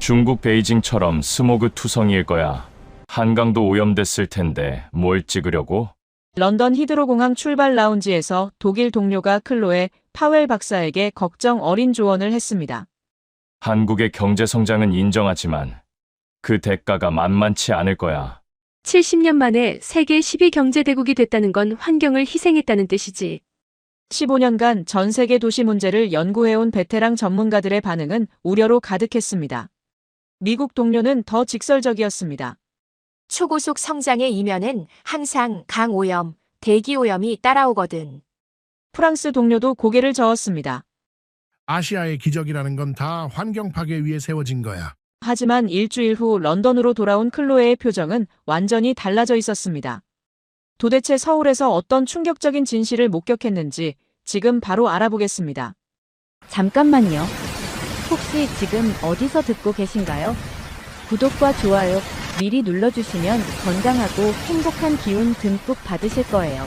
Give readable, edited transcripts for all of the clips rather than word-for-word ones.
중국 베이징처럼 스모그 투성이일 거야. 한강도 오염됐을 텐데 뭘 찍으려고? 런던 히드로공항 출발 라운지에서 독일 동료가 클로에 파웰 박사에게 걱정 어린 조언을 했습니다. 한국의 경제 성장은 인정하지만 그 대가가 만만치 않을 거야. 70년 만에 세계 10위 경제대국이 됐다는 건 환경을 희생했다는 뜻이지. 15년간 전 세계 도시 문제를 연구해온 베테랑 전문가들의 반응은 우려로 가득했습니다. 미국 동료는 더 직설적이었습니다. 초고속 성장의 이면은 항상 강오염, 대기오염이 따라오거든. 프랑스 동료도 고개를 저었습니다. 아시아의 기적이라는 건 다 환경 파괴 위에 세워진 거야. 하지만 일주일 후 런던으로 돌아온 클로에의 표정은 완전히 달라져 있었습니다. 도대체 서울에서 어떤 충격적인 진실을 목격했는지 지금 바로 알아보겠습니다. 잠깐만요. 혹시 지금 어디서 듣고 계신가요? 구독과 좋아요 미리 눌러주시면 건강하고 행복한 기운 듬뿍 받으실 거예요.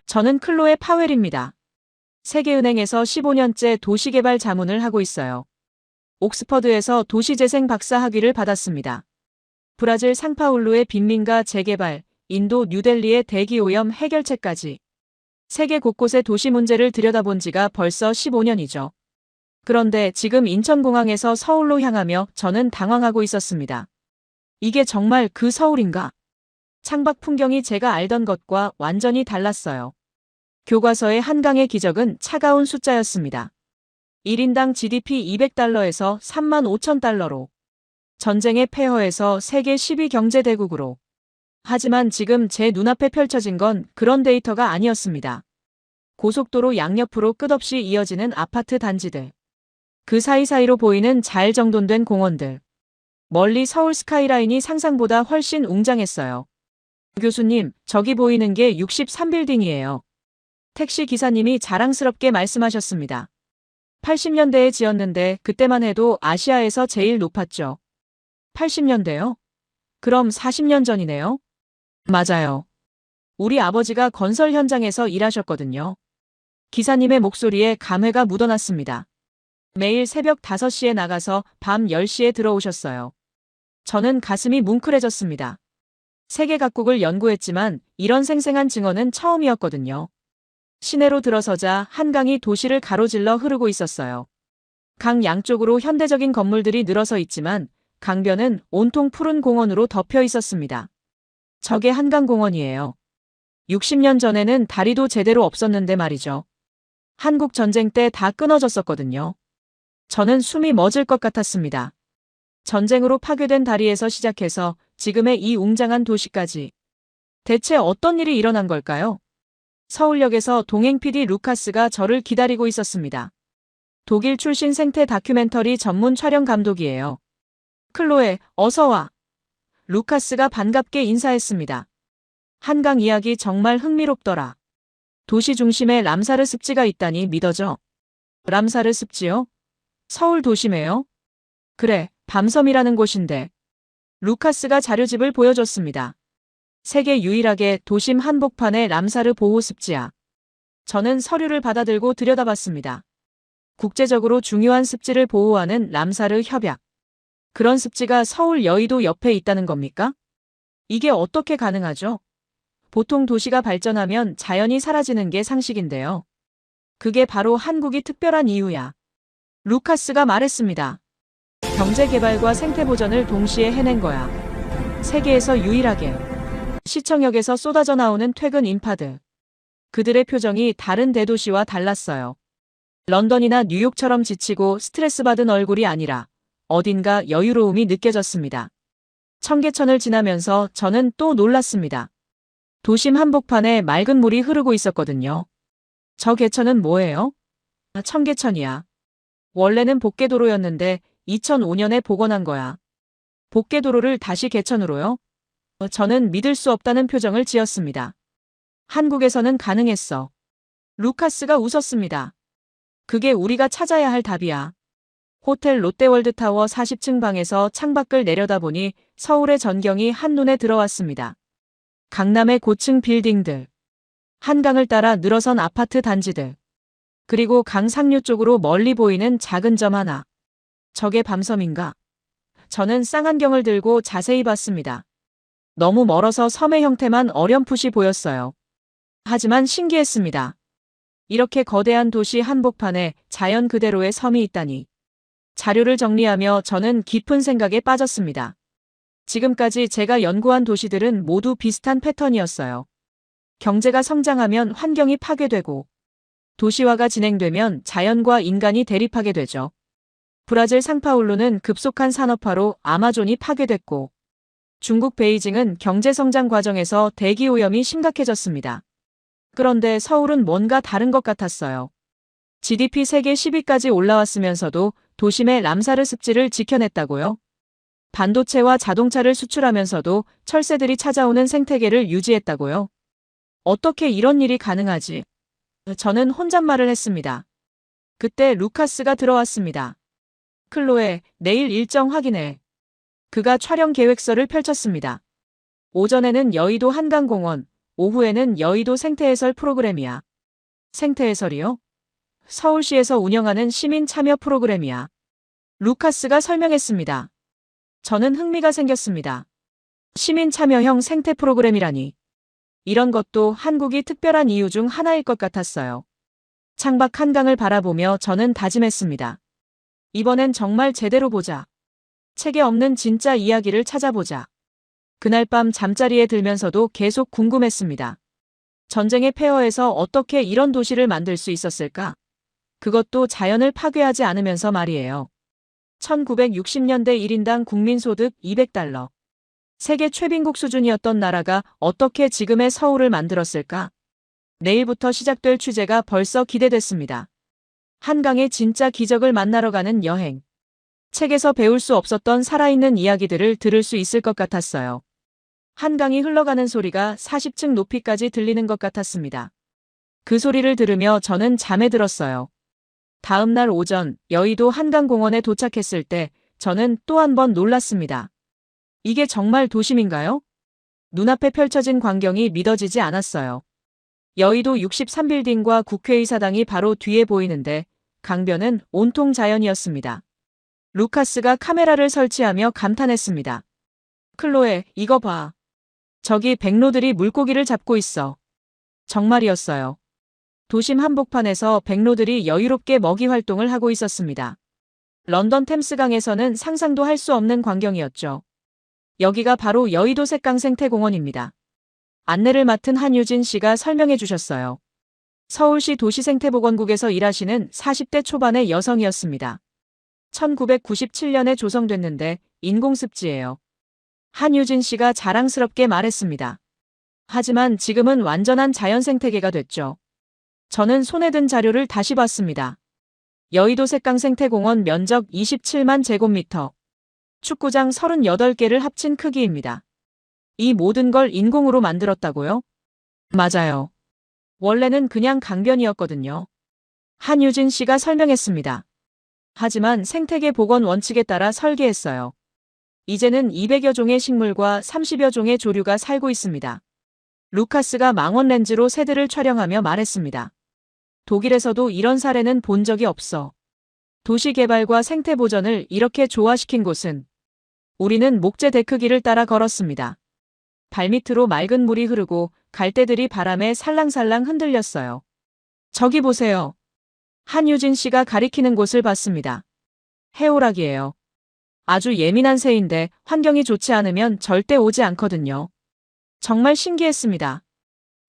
저는 클로에 파웰입니다. 세계은행에서 15년째 도시개발 자문을 하고 있어요. 옥스퍼드에서 도시재생 박사 학위를 받았습니다. 브라질 상파울루의 빈민가 재개발, 인도 뉴델리의 대기오염 해결책까지 세계 곳곳의 도시 문제를 들여다본 지가 벌써 15년이죠. 그런데 지금 인천공항에서 서울로 향하며 저는 당황하고 있었습니다. 이게 정말 그 서울인가? 창밖 풍경이 제가 알던 것과 완전히 달랐어요. 교과서의 한강의 기적은 차가운 숫자였습니다. 1인당 GDP 200달러에서 35,000달러로, 전쟁의 폐허에서 세계 10위 경제대국으로. 하지만 지금 제 눈앞에 펼쳐진 건 그런 데이터가 아니었습니다. 고속도로 양옆으로 끝없이 이어지는 아파트 단지들. 그 사이사이로 보이는 잘 정돈된 공원들. 멀리 서울 스카이라인이 상상보다 훨씬 웅장했어요. 교수님, 저기 보이는 게 63빌딩이에요. 택시 기사님이 자랑스럽게 말씀하셨습니다. 80년대에 지었는데 그때만 해도 아시아에서 제일 높았죠. 80년대요? 그럼 40년 전이네요? 맞아요. 우리 아버지가 건설 현장에서 일하셨거든요. 기사님의 목소리에 감회가 묻어났습니다. 매일 새벽 5시에 나가서 밤 10시에 들어오셨어요. 저는 가슴이 뭉클해졌습니다. 세계 각국을 연구했지만 이런 생생한 증언은 처음이었거든요. 시내로 들어서자 한강이 도시를 가로질러 흐르고 있었어요. 강 양쪽으로 현대적인 건물들이 늘어서 있지만 강변은 온통 푸른 공원으로 덮여 있었습니다. 저게 한강공원이에요. 60년 전에는 다리도 제대로 없었는데 말이죠. 한국 전쟁 때 다 끊어졌었거든요. 저는 숨이 멎을 것 같았습니다. 전쟁으로 파괴된 다리에서 시작해서 지금의 이 웅장한 도시까지. 대체 어떤 일이 일어난 걸까요? 서울역에서 동행 PD 루카스가 저를 기다리고 있었습니다. 독일 출신 생태 다큐멘터리 전문 촬영 감독이에요. 클로에, 어서 와. 루카스가 반갑게 인사했습니다. 한강 이야기 정말 흥미롭더라. 도시 중심에 람사르 습지가 있다니 믿어져. 람사르 습지요? 서울 도심에요? 그래, 밤섬이라는 곳인데. 루카스가 자료집을 보여줬습니다. 세계 유일하게 도심 한복판의 람사르 보호 습지야. 저는 서류를 받아들고 들여다봤습니다. 국제적으로 중요한 습지를 보호하는 람사르 협약. 그런 습지가 서울 여의도 옆에 있다는 겁니까? 이게 어떻게 가능하죠? 보통 도시가 발전하면 자연이 사라지는 게 상식인데요. 그게 바로 한국이 특별한 이유야. 루카스가 말했습니다. 경제개발과 생태보전을 동시에 해낸 거야. 세계에서 유일하게. 시청역에서 쏟아져 나오는 퇴근 인파들. 그들의 표정이 다른 대도시와 달랐어요. 런던이나 뉴욕처럼 지치고 스트레스 받은 얼굴이 아니라 어딘가 여유로움이 느껴졌습니다. 청계천을 지나면서 저는 또 놀랐습니다. 도심 한복판에 맑은 물이 흐르고 있었거든요. 저 개천은 뭐예요? 청계천이야. 원래는 복개도로였는데 2005년에 복원한 거야. 복개도로를 다시 개천으로요? 저는 믿을 수 없다는 표정을 지었습니다. 한국에서는 가능했어. 루카스가 웃었습니다. 그게 우리가 찾아야 할 답이야. 호텔 롯데월드타워 40층 방에서 창밖을 내려다보니 서울의 전경이 한눈에 들어왔습니다. 강남의 고층 빌딩들, 한강을 따라 늘어선 아파트 단지들, 그리고 강 상류 쪽으로 멀리 보이는 작은 점 하나. 저게 밤섬인가? 저는 쌍안경을 들고 자세히 봤습니다. 너무 멀어서 섬의 형태만 어렴풋이 보였어요. 하지만 신기했습니다. 이렇게 거대한 도시 한복판에 자연 그대로의 섬이 있다니. 자료를 정리하며 저는 깊은 생각에 빠졌습니다. 지금까지 제가 연구한 도시들은 모두 비슷한 패턴이었어요. 경제가 성장하면 환경이 파괴되고, 도시화가 진행되면 자연과 인간이 대립하게 되죠. 브라질 상파울루는 급속한 산업화로 아마존이 파괴됐고, 중국 베이징은 경제성장 과정에서 대기오염이 심각해졌습니다. 그런데 서울은 뭔가 다른 것 같았어요. GDP 세계 10위까지 올라왔으면서도 도심의 람사르 습지를 지켜냈다고요? 반도체와 자동차를 수출하면서도 철새들이 찾아오는 생태계를 유지했다고요? 어떻게 이런 일이 가능하지? 저는 혼잣말을 했습니다. 그때 루카스가 들어왔습니다. 클로에, 내일 일정 확인해. 그가 촬영 계획서를 펼쳤습니다. 오전에는 여의도 한강공원, 오후에는 여의도 생태해설 프로그램이야. 생태해설이요? 서울시에서 운영하는 시민 참여 프로그램이야. 루카스가 설명했습니다. 저는 흥미가 생겼습니다. 시민 참여형 생태 프로그램이라니. 이런 것도 한국이 특별한 이유 중 하나일 것 같았어요. 창밖 한강을 바라보며 저는 다짐했습니다. 이번엔 정말 제대로 보자. 책에 없는 진짜 이야기를 찾아보자. 그날 밤 잠자리에 들면서도 계속 궁금했습니다. 전쟁의 폐허에서 어떻게 이런 도시를 만들 수 있었을까? 그것도 자연을 파괴하지 않으면서 말이에요. 1960년대 1인당 국민소득 200달러. 세계 최빈국 수준이었던 나라가 어떻게 지금의 서울을 만들었을까? 내일부터 시작될 취재가 벌써 기대됐습니다. 한강의 진짜 기적을 만나러 가는 여행. 책에서 배울 수 없었던 살아있는 이야기들을 들을 수 있을 것 같았어요. 한강이 흘러가는 소리가 40층 높이까지 들리는 것 같았습니다. 그 소리를 들으며 저는 잠에 들었어요. 다음 날 오전 여의도 한강공원에 도착했을 때 저는 또 한 번 놀랐습니다. 이게 정말 도심인가요? 눈앞에 펼쳐진 광경이 믿어지지 않았어요. 여의도 63빌딩과 국회의사당이 바로 뒤에 보이는데 강변은 온통 자연이었습니다. 루카스가 카메라를 설치하며 감탄했습니다. 클로에, 이거 봐. 저기 백로들이 물고기를 잡고 있어. 정말이었어요. 도심 한복판에서 백로들이 여유롭게 먹이 활동을 하고 있었습니다. 런던 템스강에서는 상상도 할 수 없는 광경이었죠. 여기가 바로 여의도 색강 생태공원입니다. 안내를 맡은 한유진 씨가 설명해 주셨어요. 서울시 도시생태보건국에서 일하시는 40대 초반의 여성이었습니다. 1997년에 조성됐는데 인공습지예요. 한유진 씨가 자랑스럽게 말했습니다. 하지만 지금은 완전한 자연생태계가 됐죠. 저는 손에 든 자료를 다시 봤습니다. 여의도 색강생태공원 면적 27만 제곱미터. 축구장 38개를 합친 크기입니다. 이 모든 걸 인공으로 만들었다고요? 맞아요. 원래는 그냥 강변이었거든요. 한유진 씨가 설명했습니다. 하지만 생태계 복원 원칙에 따라 설계했어요. 이제는 200여 종의 식물과 30여 종의 조류가 살고 있습니다. 루카스가 망원 렌즈로 새들을 촬영하며 말했습니다. 독일에서도 이런 사례는 본 적이 없어. 도시 개발과 생태 보전을 이렇게 조화시킨 곳은. 우리는 목재 데크길을 따라 걸었습니다. 발밑으로 맑은 물이 흐르고 갈대들이 바람에 살랑살랑 흔들렸어요. 저기 보세요. 한유진 씨가 가리키는 곳을 봤습니다. 해오락이에요. 아주 예민한 새인데 환경이 좋지 않으면 절대 오지 않거든요. 정말 신기했습니다.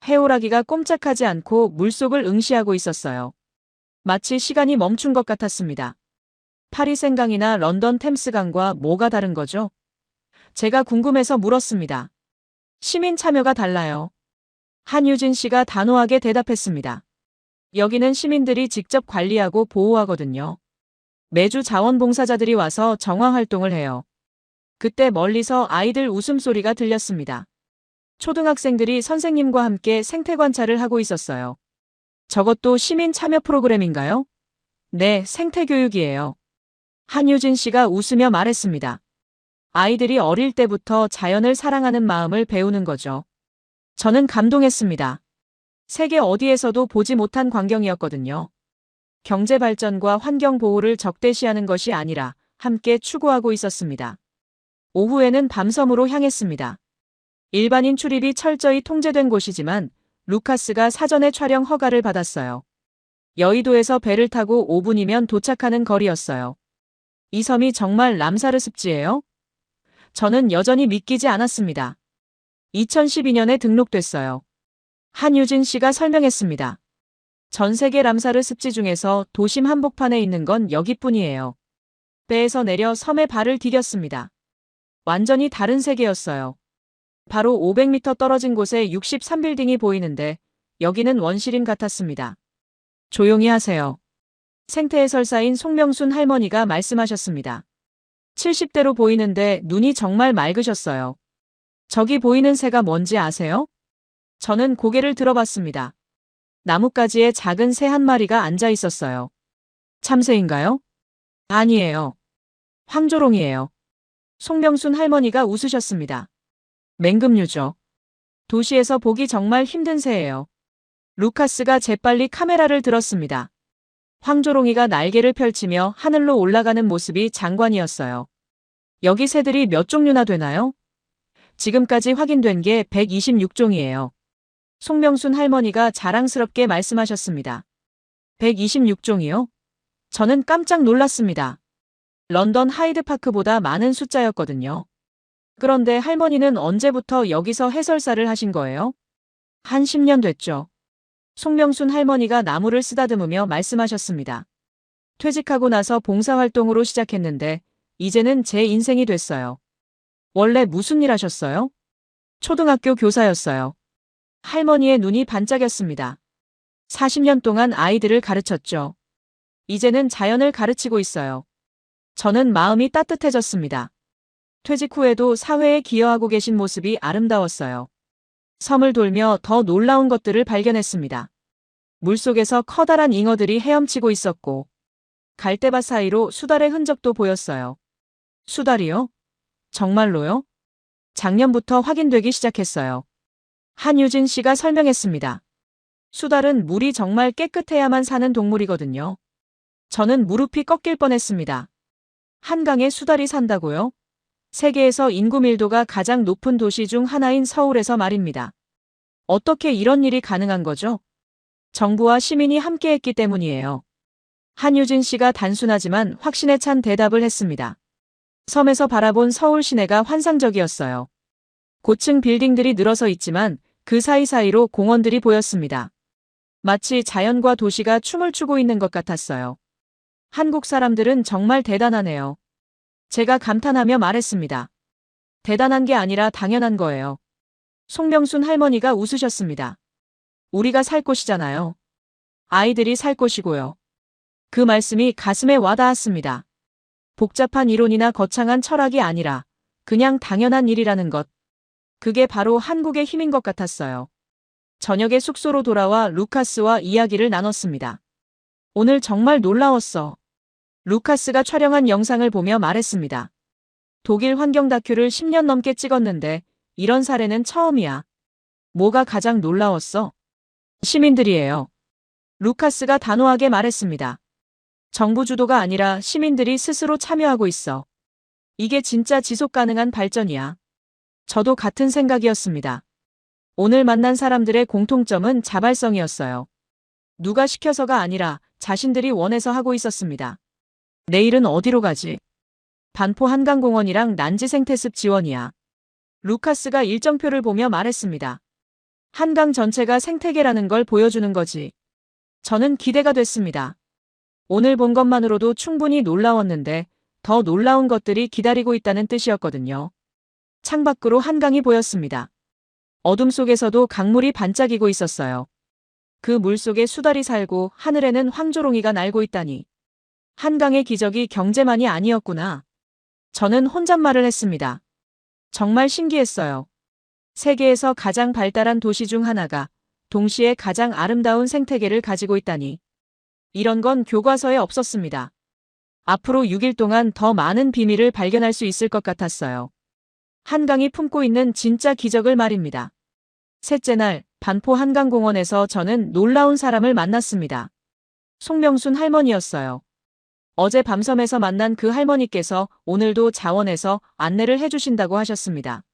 해오라기가 꼼짝하지 않고 물속을 응시하고 있었어요. 마치 시간이 멈춘 것 같았습니다. 파리 생강이나 런던 템스강과 뭐가 다른 거죠? 제가 궁금해서 물었습니다. 시민 참여가 달라요. 한유진 씨가 단호하게 대답했습니다. 여기는 시민들이 직접 관리하고 보호하거든요. 매주 자원봉사자들이 와서 정화활동을 해요. 그때 멀리서 아이들 웃음소리가 들렸습니다. 초등학생들이 선생님과 함께 생태 관찰을 하고 있었어요. 저것도 시민 참여 프로그램인가요? 네, 생태교육이에요. 한유진 씨가 웃으며 말했습니다. 아이들이 어릴 때부터 자연을 사랑하는 마음을 배우는 거죠. 저는 감동했습니다. 세계 어디에서도 보지 못한 광경이었거든요. 경제 발전과 환경 보호를 적대시하는 것이 아니라 함께 추구하고 있었습니다. 오후에는 밤섬으로 향했습니다. 일반인 출입이 철저히 통제된 곳이지만 루카스가 사전에 촬영 허가를 받았어요. 여의도에서 배를 타고 5분이면 도착하는 거리였어요. 이 섬이 정말 람사르 습지예요? 저는 여전히 믿기지 않았습니다. 2012년에 등록됐어요. 한유진 씨가 설명했습니다. 전 세계 람사르 습지 중에서 도심 한복판에 있는 건 여기뿐이에요. 배에서 내려 섬에 발을 디뎠습니다. 완전히 다른 세계였어요. 바로 500m 떨어진 곳에 63빌딩이 보이는데 여기는 원시림 같았습니다. 조용히 하세요. 생태 해설사인 송명순 할머니가 말씀하셨습니다. 70대로 보이는데 눈이 정말 맑으셨어요. 저기 보이는 새가 뭔지 아세요? 저는 고개를 들어봤습니다. 나뭇가지에 작은 새 한 마리가 앉아 있었어요. 참새인가요? 아니에요. 황조롱이에요. 송명순 할머니가 웃으셨습니다. 맹금류죠. 도시에서 보기 정말 힘든 새예요. 루카스가 재빨리 카메라를 들었습니다. 황조롱이가 날개를 펼치며 하늘로 올라가는 모습이 장관이었어요. 여기 새들이 몇 종류나 되나요? 지금까지 확인된 게 126종이에요. 송명순 할머니가 자랑스럽게 말씀하셨습니다. 126종이요? 저는 깜짝 놀랐습니다. 런던 하이드파크보다 많은 숫자였거든요. 그런데 할머니는 언제부터 여기서 해설사를 하신 거예요? 한 10년 됐죠. 송명순 할머니가 나무를 쓰다듬으며 말씀하셨습니다. 퇴직하고 나서 봉사활동으로 시작했는데 이제는 제 인생이 됐어요. 원래 무슨 일 하셨어요? 초등학교 교사였어요. 할머니의 눈이 반짝였습니다. 40년 동안 아이들을 가르쳤죠. 이제는 자연을 가르치고 있어요. 저는 마음이 따뜻해졌습니다. 퇴직 후에도 사회에 기여하고 계신 모습이 아름다웠어요. 섬을 돌며 더 놀라운 것들을 발견했습니다. 물속에서 커다란 잉어들이 헤엄치고 있었고 갈대밭 사이로 수달의 흔적도 보였어요. 수달이요? 정말로요? 작년부터 확인되기 시작했어요. 한유진 씨가 설명했습니다. 수달은 물이 정말 깨끗해야만 사는 동물이거든요. 저는 무릎이 꺾일 뻔했습니다. 한강에 수달이 산다고요? 세계에서 인구 밀도가 가장 높은 도시 중 하나인 서울에서 말입니다. 어떻게 이런 일이 가능한 거죠? 정부와 시민이 함께했기 때문이에요. 한유진 씨가 단순하지만 확신에 찬 대답을 했습니다. 섬에서 바라본 서울 시내가 환상적이었어요. 고층 빌딩들이 늘어서 있지만 그 사이사이로 공원들이 보였습니다. 마치 자연과 도시가 춤을 추고 있는 것 같았어요. 한국 사람들은 정말 대단하네요. 제가 감탄하며 말했습니다. 대단한 게 아니라 당연한 거예요. 송명순 할머니가 웃으셨습니다. 우리가 살 곳이잖아요. 아이들이 살 곳이고요. 그 말씀이 가슴에 와닿았습니다. 복잡한 이론이나 거창한 철학이 아니라 그냥 당연한 일이라는 것. 그게 바로 한국의 힘인 것 같았어요. 저녁에 숙소로 돌아와 루카스와 이야기를 나눴습니다. 오늘 정말 놀라웠어. 루카스가 촬영한 영상을 보며 말했습니다. 독일 환경 다큐를 10년 넘게 찍었는데 이런 사례는 처음이야. 뭐가 가장 놀라웠어? 시민들이에요. 루카스가 단호하게 말했습니다. 정부 주도가 아니라 시민들이 스스로 참여하고 있어. 이게 진짜 지속 가능한 발전이야. 저도 같은 생각이었습니다. 오늘 만난 사람들의 공통점은 자발성이었어요. 누가 시켜서가 아니라 자신들이 원해서 하고 있었습니다. 내일은 어디로 가지? 반포 한강공원이랑 난지 생태습 지원이야. 루카스가 일정표를 보며 말했습니다. 한강 전체가 생태계라는 걸 보여주는 거지. 저는 기대가 됐습니다. 오늘 본 것만으로도 충분히 놀라웠는데 더 놀라운 것들이 기다리고 있다는 뜻이었거든요. 창밖으로 한강이 보였습니다. 어둠 속에서도 강물이 반짝이고 있었어요. 그 물속에 수달이 살고 하늘에는 황조롱이가 날고 있다니. 한강의 기적이 경제만이 아니었구나. 저는 혼잣말을 했습니다. 정말 신기했어요. 세계에서 가장 발달한 도시 중 하나가 동시에 가장 아름다운 생태계를 가지고 있다니. 이런 건 교과서에 없었습니다. 앞으로 6일 동안 더 많은 비밀을 발견할 수 있을 것 같았어요. 한강이 품고 있는 진짜 기적을 말입니다. 셋째 날, 반포 한강공원에서 저는 놀라운 사람을 만났습니다. 송명순 할머니였어요. 어제 밤섬에서 만난 그 할머니께서 오늘도 자원에서 안내를 해주신다고 하셨습니다.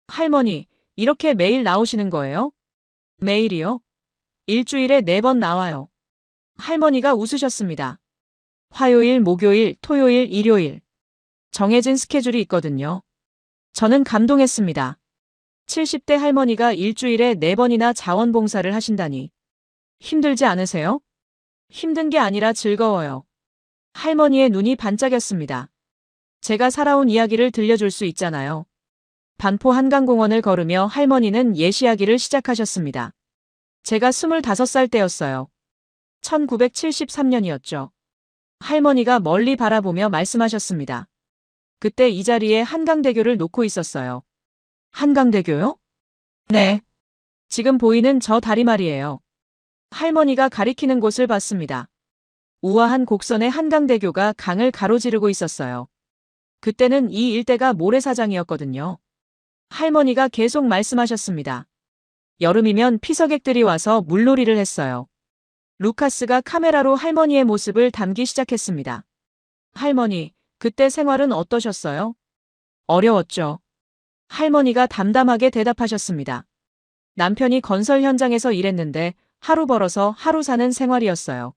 할머니, 이렇게 매일 나오시는 거예요? 매일이요? 일주일에 4번 나와요. 할머니가 웃으셨습니다. 화요일, 목요일, 토요일, 일요일. 정해진 스케줄이 있거든요. 저는 감동했습니다. 70대 할머니가 일주일에 4번이나 자원봉사를 하신다니. 힘들지 않으세요? 힘든 게 아니라 즐거워요. 할머니의 눈이 반짝였습니다. 제가 살아온 이야기를 들려줄 수 있잖아요. 반포 한강공원을 걸으며 할머니는 옛 이야기를 시작하셨습니다. 제가 25살 때였어요. 1973년이었죠. 할머니가 멀리 바라보며 말씀하셨습니다. 그때 이 자리에 한강대교를 놓고 있었어요. 한강대교요? 네. 지금 보이는 저 다리 말이에요. 할머니가 가리키는 곳을 봤습니다. 우아한 곡선의 한강대교가 강을 가로지르고 있었어요. 그때는 이 일대가 모래사장이었거든요. 할머니가 계속 말씀하셨습니다. 여름이면 피서객들이 와서 물놀이를 했어요. 루카스가 카메라로 할머니의 모습을 담기 시작했습니다. 할머니, 그때 생활은 어떠셨어요? 어려웠죠. 할머니가 담담하게 대답하셨습니다. 남편이 건설 현장에서 일했는데 하루 벌어서 하루 사는 생활이었어요.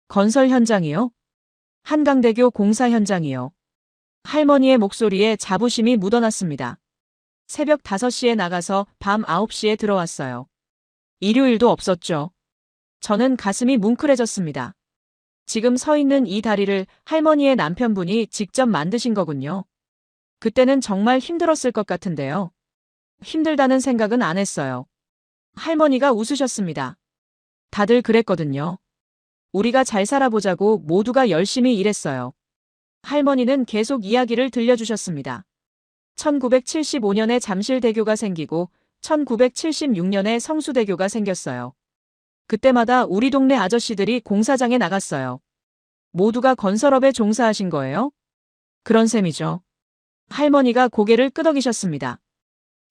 건설 현장이요? 한강대교 공사 현장이요. 할머니의 목소리에 자부심이 묻어났습니다. 새벽 5시에 나가서 밤 9시에 들어왔어요. 일요일도 없었죠. 저는 가슴이 뭉클해졌습니다. 지금 서 있는 이 다리를 할머니의 남편분이 직접 만드신 거군요. 그때는 정말 힘들었을 것 같은데요. 힘들다는 생각은 안 했어요. 할머니가 웃으셨습니다. 다들 그랬거든요. 우리가 잘 살아보자고 모두가 열심히 일했어요. 할머니는 계속 이야기를 들려주셨습니다. 1975년에 잠실대교가 생기고 1976년에 성수대교가 생겼어요. 그때마다 우리 동네 아저씨들이 공사장에 나갔어요. 모두가 건설업에 종사하신 거예요? 그런 셈이죠. 할머니가 고개를 끄덕이셨습니다.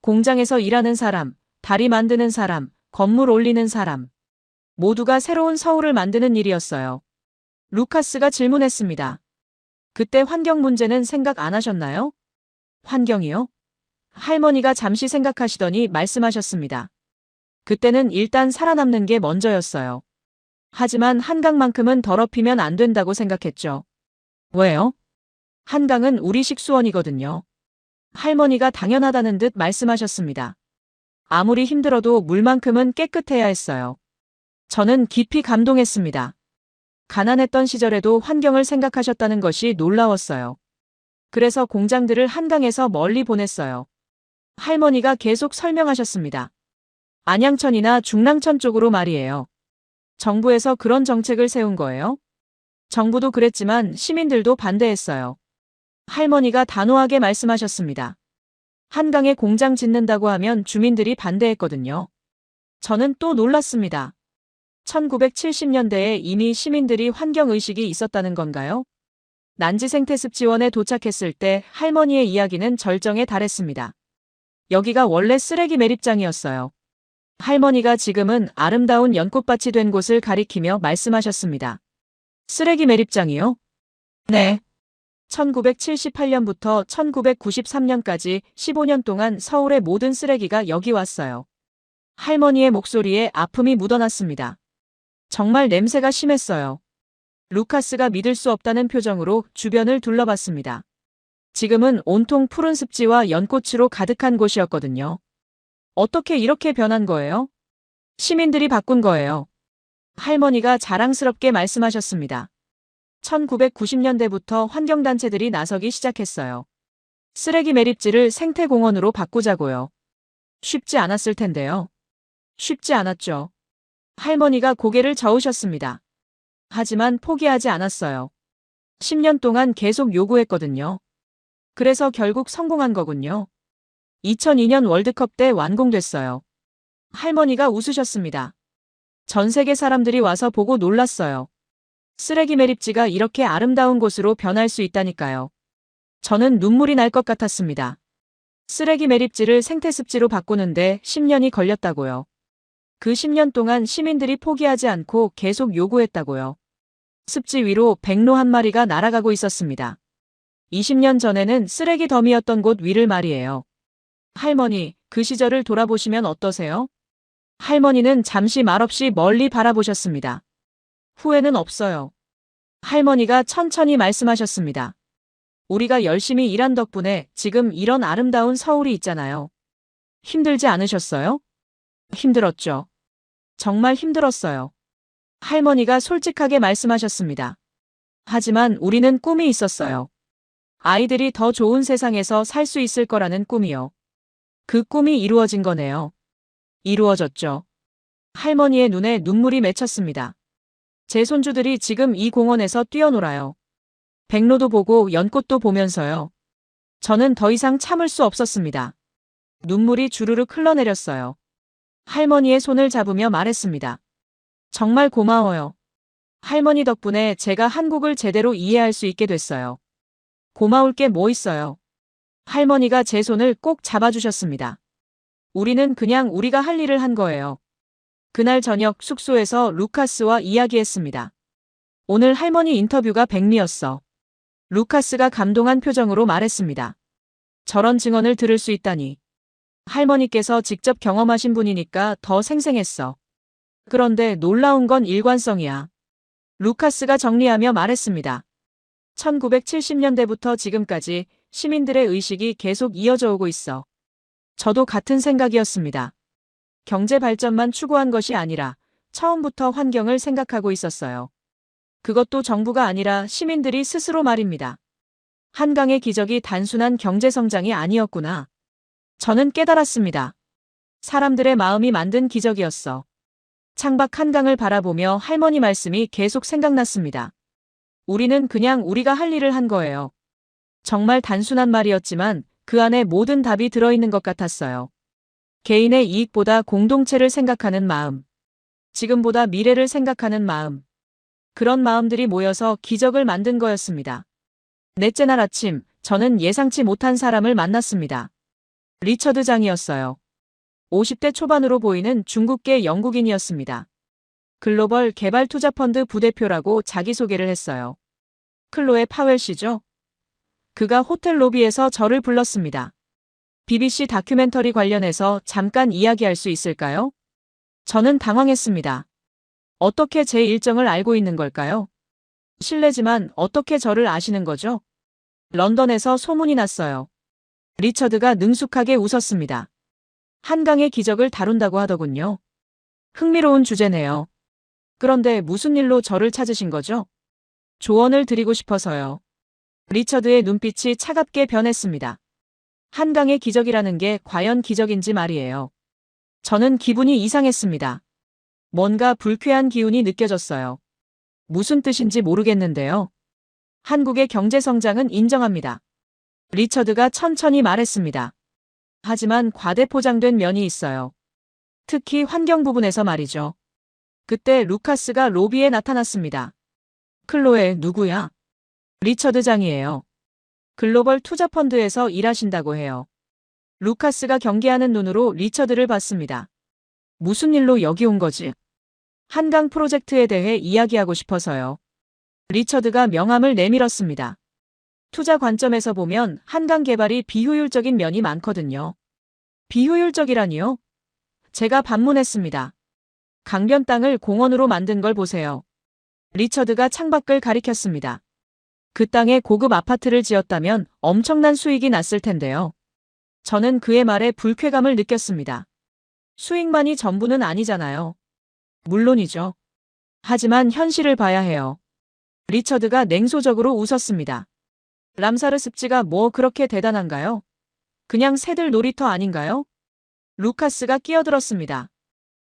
공장에서 일하는 사람, 다리 만드는 사람, 건물 올리는 사람. 모두가 새로운 서울을 만드는 일이었어요. 루카스가 질문했습니다. 그때 환경 문제는 생각 안 하셨나요? 환경이요? 할머니가 잠시 생각하시더니 말씀하셨습니다. 그때는 일단 살아남는 게 먼저였어요. 하지만 한강만큼은 더럽히면 안 된다고 생각했죠. 왜요? 한강은 우리 식수원이거든요. 할머니가 당연하다는 듯 말씀하셨습니다. 아무리 힘들어도 물만큼은 깨끗해야 했어요. 저는 깊이 감동했습니다. 가난했던 시절에도 환경을 생각하셨다는 것이 놀라웠어요. 그래서 공장들을 한강에서 멀리 보냈어요. 할머니가 계속 설명하셨습니다. 안양천이나 중랑천 쪽으로 말이에요. 정부에서 그런 정책을 세운 거예요? 정부도 그랬지만 시민들도 반대했어요. 할머니가 단호하게 말씀하셨습니다. 한강에 공장 짓는다고 하면 주민들이 반대했거든요. 저는 또 놀랐습니다. 1970년대에 이미 시민들이 환경의식이 있었다는 건가요? 난지 생태습지원에 도착했을 때 할머니의 이야기는 절정에 달했습니다. 여기가 원래 쓰레기 매립장이었어요. 할머니가 지금은 아름다운 연꽃밭이 된 곳을 가리키며 말씀하셨습니다. 쓰레기 매립장이요? 네. 1978년부터 1993년까지 15년 동안 서울의 모든 쓰레기가 여기 왔어요. 할머니의 목소리에 아픔이 묻어났습니다. 정말 냄새가 심했어요. 루카스가 믿을 수 없다는 표정으로 주변을 둘러봤습니다. 지금은 온통 푸른 습지와 연꽃으로 가득한 곳이었거든요. 어떻게 이렇게 변한 거예요? 시민들이 바꾼 거예요. 할머니가 자랑스럽게 말씀하셨습니다. 1990년대부터 환경단체들이 나서기 시작했어요. 쓰레기 매립지를 생태공원으로 바꾸자고요. 쉽지 않았을 텐데요. 쉽지 않았죠. 할머니가 고개를 저으셨습니다. 하지만 포기하지 않았어요. 10년 동안 계속 요구했거든요. 그래서 결국 성공한 거군요. 2002년 월드컵 때 완공됐어요. 할머니가 웃으셨습니다. 전 세계 사람들이 와서 보고 놀랐어요. 쓰레기 매립지가 이렇게 아름다운 곳으로 변할 수 있다니까요. 저는 눈물이 날 것 같았습니다. 쓰레기 매립지를 생태습지로 바꾸는데 10년이 걸렸다고요. 그 10년 동안 시민들이 포기하지 않고 계속 요구했다고요. 습지 위로 백로 한 마리가 날아가고 있었습니다. 20년 전에는 쓰레기 더미였던 곳 위를 말이에요. 할머니, 그 시절을 돌아보시면 어떠세요? 할머니는 잠시 말없이 멀리 바라보셨습니다. 후회는 없어요. 할머니가 천천히 말씀하셨습니다. 우리가 열심히 일한 덕분에 지금 이런 아름다운 서울이 있잖아요. 힘들지 않으셨어요? 힘들었죠. 정말 힘들었어요. 할머니가 솔직하게 말씀하셨습니다. 하지만 우리는 꿈이 있었어요. 아이들이 더 좋은 세상에서 살 수 있을 거라는 꿈이요. 그 꿈이 이루어진 거네요. 이루어졌죠. 할머니의 눈에 눈물이 맺혔습니다. 제 손주들이 지금 이 공원에서 뛰어놀아요. 백로도 보고 연꽃도 보면서요. 저는 더 이상 참을 수 없었습니다. 눈물이 주르륵 흘러내렸어요. 할머니의 손을 잡으며 말했습니다. 정말 고마워요. 할머니 덕분에 제가 한국을 제대로 이해할 수 있게 됐어요. 고마울 게 뭐 있어요. 할머니가 제 손을 꼭 잡아주셨습니다. 우리는 그냥 우리가 할 일을 한 거예요. 그날 저녁 숙소에서 루카스와 이야기했습니다. 오늘 할머니 인터뷰가 백미였어. 루카스가 감동한 표정으로 말했습니다. 저런 증언을 들을 수 있다니. 할머니께서 직접 경험하신 분이니까 더 생생했어. 그런데 놀라운 건 일관성이야. 루카스가 정리하며 말했습니다. 1970년대부터 지금까지 시민들의 의식이 계속 이어져 오고 있어. 저도 같은 생각이었습니다. 경제 발전만 추구한 것이 아니라 처음부터 환경을 생각하고 있었어요. 그것도 정부가 아니라 시민들이 스스로 말입니다. 한강의 기적이 단순한 경제 성장이 아니었구나. 저는 깨달았습니다. 사람들의 마음이 만든 기적이었어. 창밖 한강을 바라보며 할머니 말씀이 계속 생각났습니다. 우리는 그냥 우리가 할 일을 한 거예요. 정말 단순한 말이었지만 그 안에 모든 답이 들어있는 것 같았어요. 개인의 이익보다 공동체를 생각하는 마음. 지금보다 미래를 생각하는 마음. 그런 마음들이 모여서 기적을 만든 거였습니다. 넷째 날 아침, 저는 예상치 못한 사람을 만났습니다. 리처드 장이었어요. 50대 초반으로 보이는 중국계 영국인이었습니다. 글로벌 개발 투자 펀드 부대표라고 자기소개를 했어요. 클로에 파웰 씨죠? 그가 호텔 로비에서 저를 불렀습니다. BBC 다큐멘터리 관련해서 잠깐 이야기할 수 있을까요? 저는 당황했습니다. 어떻게 제 일정을 알고 있는 걸까요? 실례지만 어떻게 저를 아시는 거죠? 런던에서 소문이 났어요. 리처드가 능숙하게 웃었습니다. 한강의 기적을 다룬다고 하더군요. 흥미로운 주제네요. 그런데 무슨 일로 저를 찾으신 거죠? 조언을 드리고 싶어서요. 리처드의 눈빛이 차갑게 변했습니다. 한강의 기적이라는 게 과연 기적인지 말이에요. 저는 기분이 이상했습니다. 뭔가 불쾌한 기운이 느껴졌어요. 무슨 뜻인지 모르겠는데요. 한국의 경제 성장은 인정합니다. 리처드가 천천히 말했습니다. 하지만 과대포장된 면이 있어요. 특히 환경 부분에서 말이죠. 그때 루카스가 로비에 나타났습니다. 클로에 누구야? 리처드 장이에요. 글로벌 투자 펀드에서 일하신다고 해요. 루카스가 경계하는 눈으로 리처드를 봤습니다. 무슨 일로 여기 온 거지? 한강 프로젝트에 대해 이야기하고 싶어서요. 리처드가 명함을 내밀었습니다. 투자 관점에서 보면 한강 개발이 비효율적인 면이 많거든요. 비효율적이라니요? 제가 반문했습니다. 강변 땅을 공원으로 만든 걸 보세요. 리처드가 창밖을 가리켰습니다. 그 땅에 고급 아파트를 지었다면 엄청난 수익이 났을 텐데요. 저는 그의 말에 불쾌감을 느꼈습니다. 수익만이 전부는 아니잖아요. 물론이죠. 하지만 현실을 봐야 해요. 리처드가 냉소적으로 웃었습니다. 람사르 습지가 뭐 그렇게 대단한가요? 그냥 새들 놀이터 아닌가요? 루카스가 끼어들었습니다.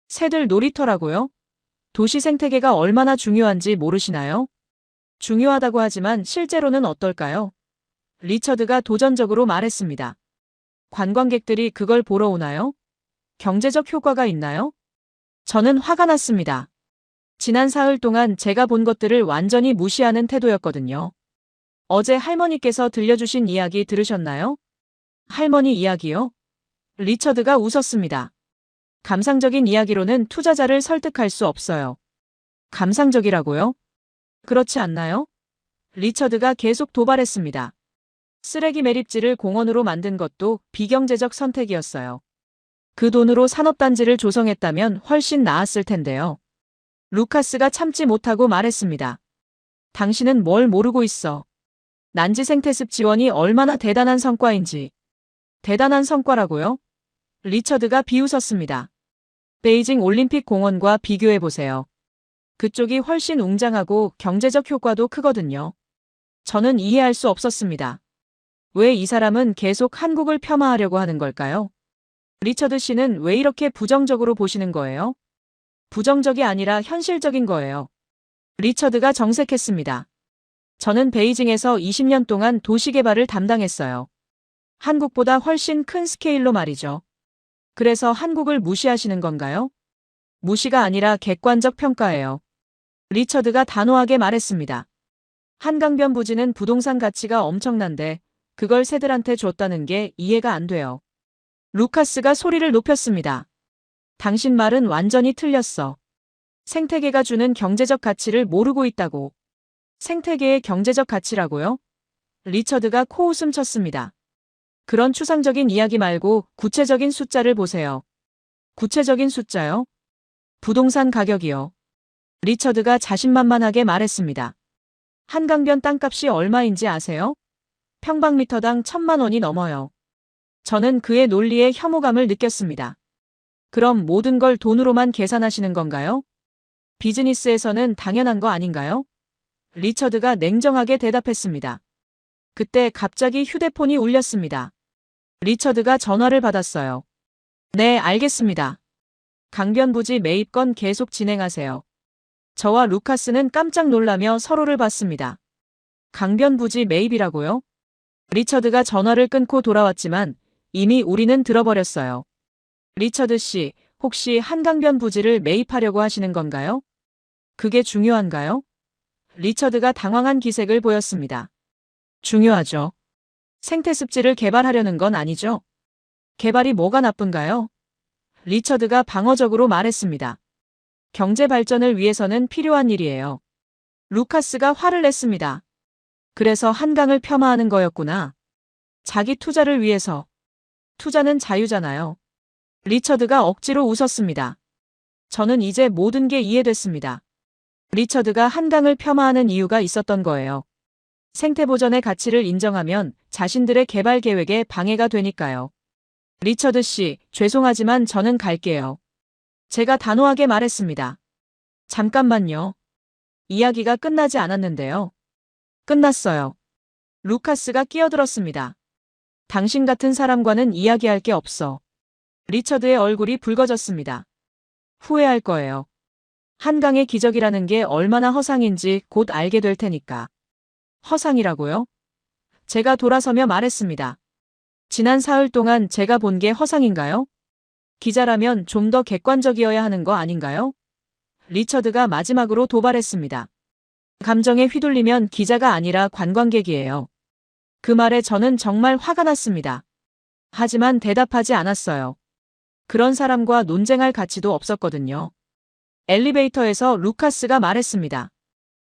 새들 놀이터라고요? 도시 생태계가 얼마나 중요한지 모르시나요? 중요하다고 하지만 실제로는 어떨까요? 리처드가 도전적으로 말했습니다. 관광객들이 그걸 보러 오나요? 경제적 효과가 있나요? 저는 화가 났습니다. 지난 사흘 동안 제가 본 것들을 완전히 무시하는 태도였거든요. 어제 할머니께서 들려주신 이야기 들으셨나요? 할머니 이야기요? 리처드가 웃었습니다. 감상적인 이야기로는 투자자를 설득할 수 없어요. 감상적이라고요? 그렇지 않나요? 리처드가 계속 도발했습니다. 쓰레기 매립지를 공원으로 만든 것도 비경제적 선택이었어요. 그 돈으로 산업단지를 조성했다면 훨씬 나았을 텐데요. 루카스가 참지 못하고 말했습니다. 당신은 뭘 모르고 있어. 난지 생태습 지원이 얼마나 대단한 성과인지. 대단한 성과라고요? 리처드가 비웃었습니다. 베이징 올림픽 공원과 비교해보세요. 그쪽이 훨씬 웅장하고 경제적 효과도 크거든요. 저는 이해할 수 없었습니다. 왜 이 사람은 계속 한국을 폄하하려고 하는 걸까요? 리처드 씨는 왜 이렇게 부정적으로 보시는 거예요? 부정적이 아니라 현실적인 거예요. 리처드가 정색했습니다. 저는 베이징에서 20년 동안 도시개발을 담당했어요. 한국보다 훨씬 큰 스케일로 말이죠. 그래서 한국을 무시하시는 건가요? 무시가 아니라 객관적 평가예요. 리처드가 단호하게 말했습니다. 한강변 부지는 부동산 가치가 엄청난데 그걸 새들한테 줬다는 게 이해가 안 돼요. 루카스가 소리를 높였습니다. 당신 말은 완전히 틀렸어. 생태계가 주는 경제적 가치를 모르고 있다고. 생태계의 경제적 가치라고요? 리처드가 코웃음 쳤습니다. 그런 추상적인 이야기 말고 구체적인 숫자를 보세요. 구체적인 숫자요? 부동산 가격이요. 리처드가 자신만만하게 말했습니다. 한강변 땅값이 얼마인지 아세요? 평방미터당 1,000만 원이 넘어요. 저는 그의 논리에 혐오감을 느꼈습니다. 그럼 모든 걸 돈으로만 계산하시는 건가요? 비즈니스에서는 당연한 거 아닌가요? 리처드가 냉정하게 대답했습니다. 그때 갑자기 휴대폰이 울렸습니다. 리처드가 전화를 받았어요. 네, 알겠습니다. 강변 부지 매입건 계속 진행하세요. 저와 루카스는 깜짝 놀라며 서로를 봤습니다. 강변 부지 매입이라고요? 리처드가 전화를 끊고 돌아왔지만 이미 우리는 들어버렸어요. 리처드 씨, 혹시 한강변 부지를 매입하려고 하시는 건가요? 그게 중요한가요? 리처드가 당황한 기색을 보였습니다. 중요하죠. 생태습지를 개발하려는 건 아니죠? 개발이 뭐가 나쁜가요? 리처드가 방어적으로 말했습니다. 경제 발전을 위해서는 필요한 일이에요. 루카스가 화를 냈습니다. 그래서 한강을 폄하하는 거였구나. 자기 투자를 위해서. 투자는 자유잖아요. 리처드가 억지로 웃었습니다. 저는 이제 모든 게 이해됐습니다. 리처드가 한강을 폄하하는 이유가 있었던 거예요. 생태보전의 가치를 인정하면 자신들의 개발 계획에 방해가 되니까요. 리처드 씨, 죄송하지만 저는 갈게요. 제가 단호하게 말했습니다. 잠깐만요. 이야기가 끝나지 않았는데요. 끝났어요. 루카스가 끼어들었습니다. 당신 같은 사람과는 이야기할 게 없어. 리처드의 얼굴이 붉어졌습니다. 후회할 거예요. 한강의 기적이라는 게 얼마나 허상인지 곧 알게 될 테니까. 허상이라고요? 제가 돌아서며 말했습니다. 지난 사흘 동안 제가 본 게 허상인가요? 기자라면 좀 더 객관적이어야 하는 거 아닌가요? 리처드가 마지막으로 도발했습니다. 감정에 휘둘리면 기자가 아니라 관광객이에요. 그 말에 저는 정말 화가 났습니다. 하지만 대답하지 않았어요. 그런 사람과 논쟁할 가치도 없었거든요. 엘리베이터에서 루카스가 말했습니다.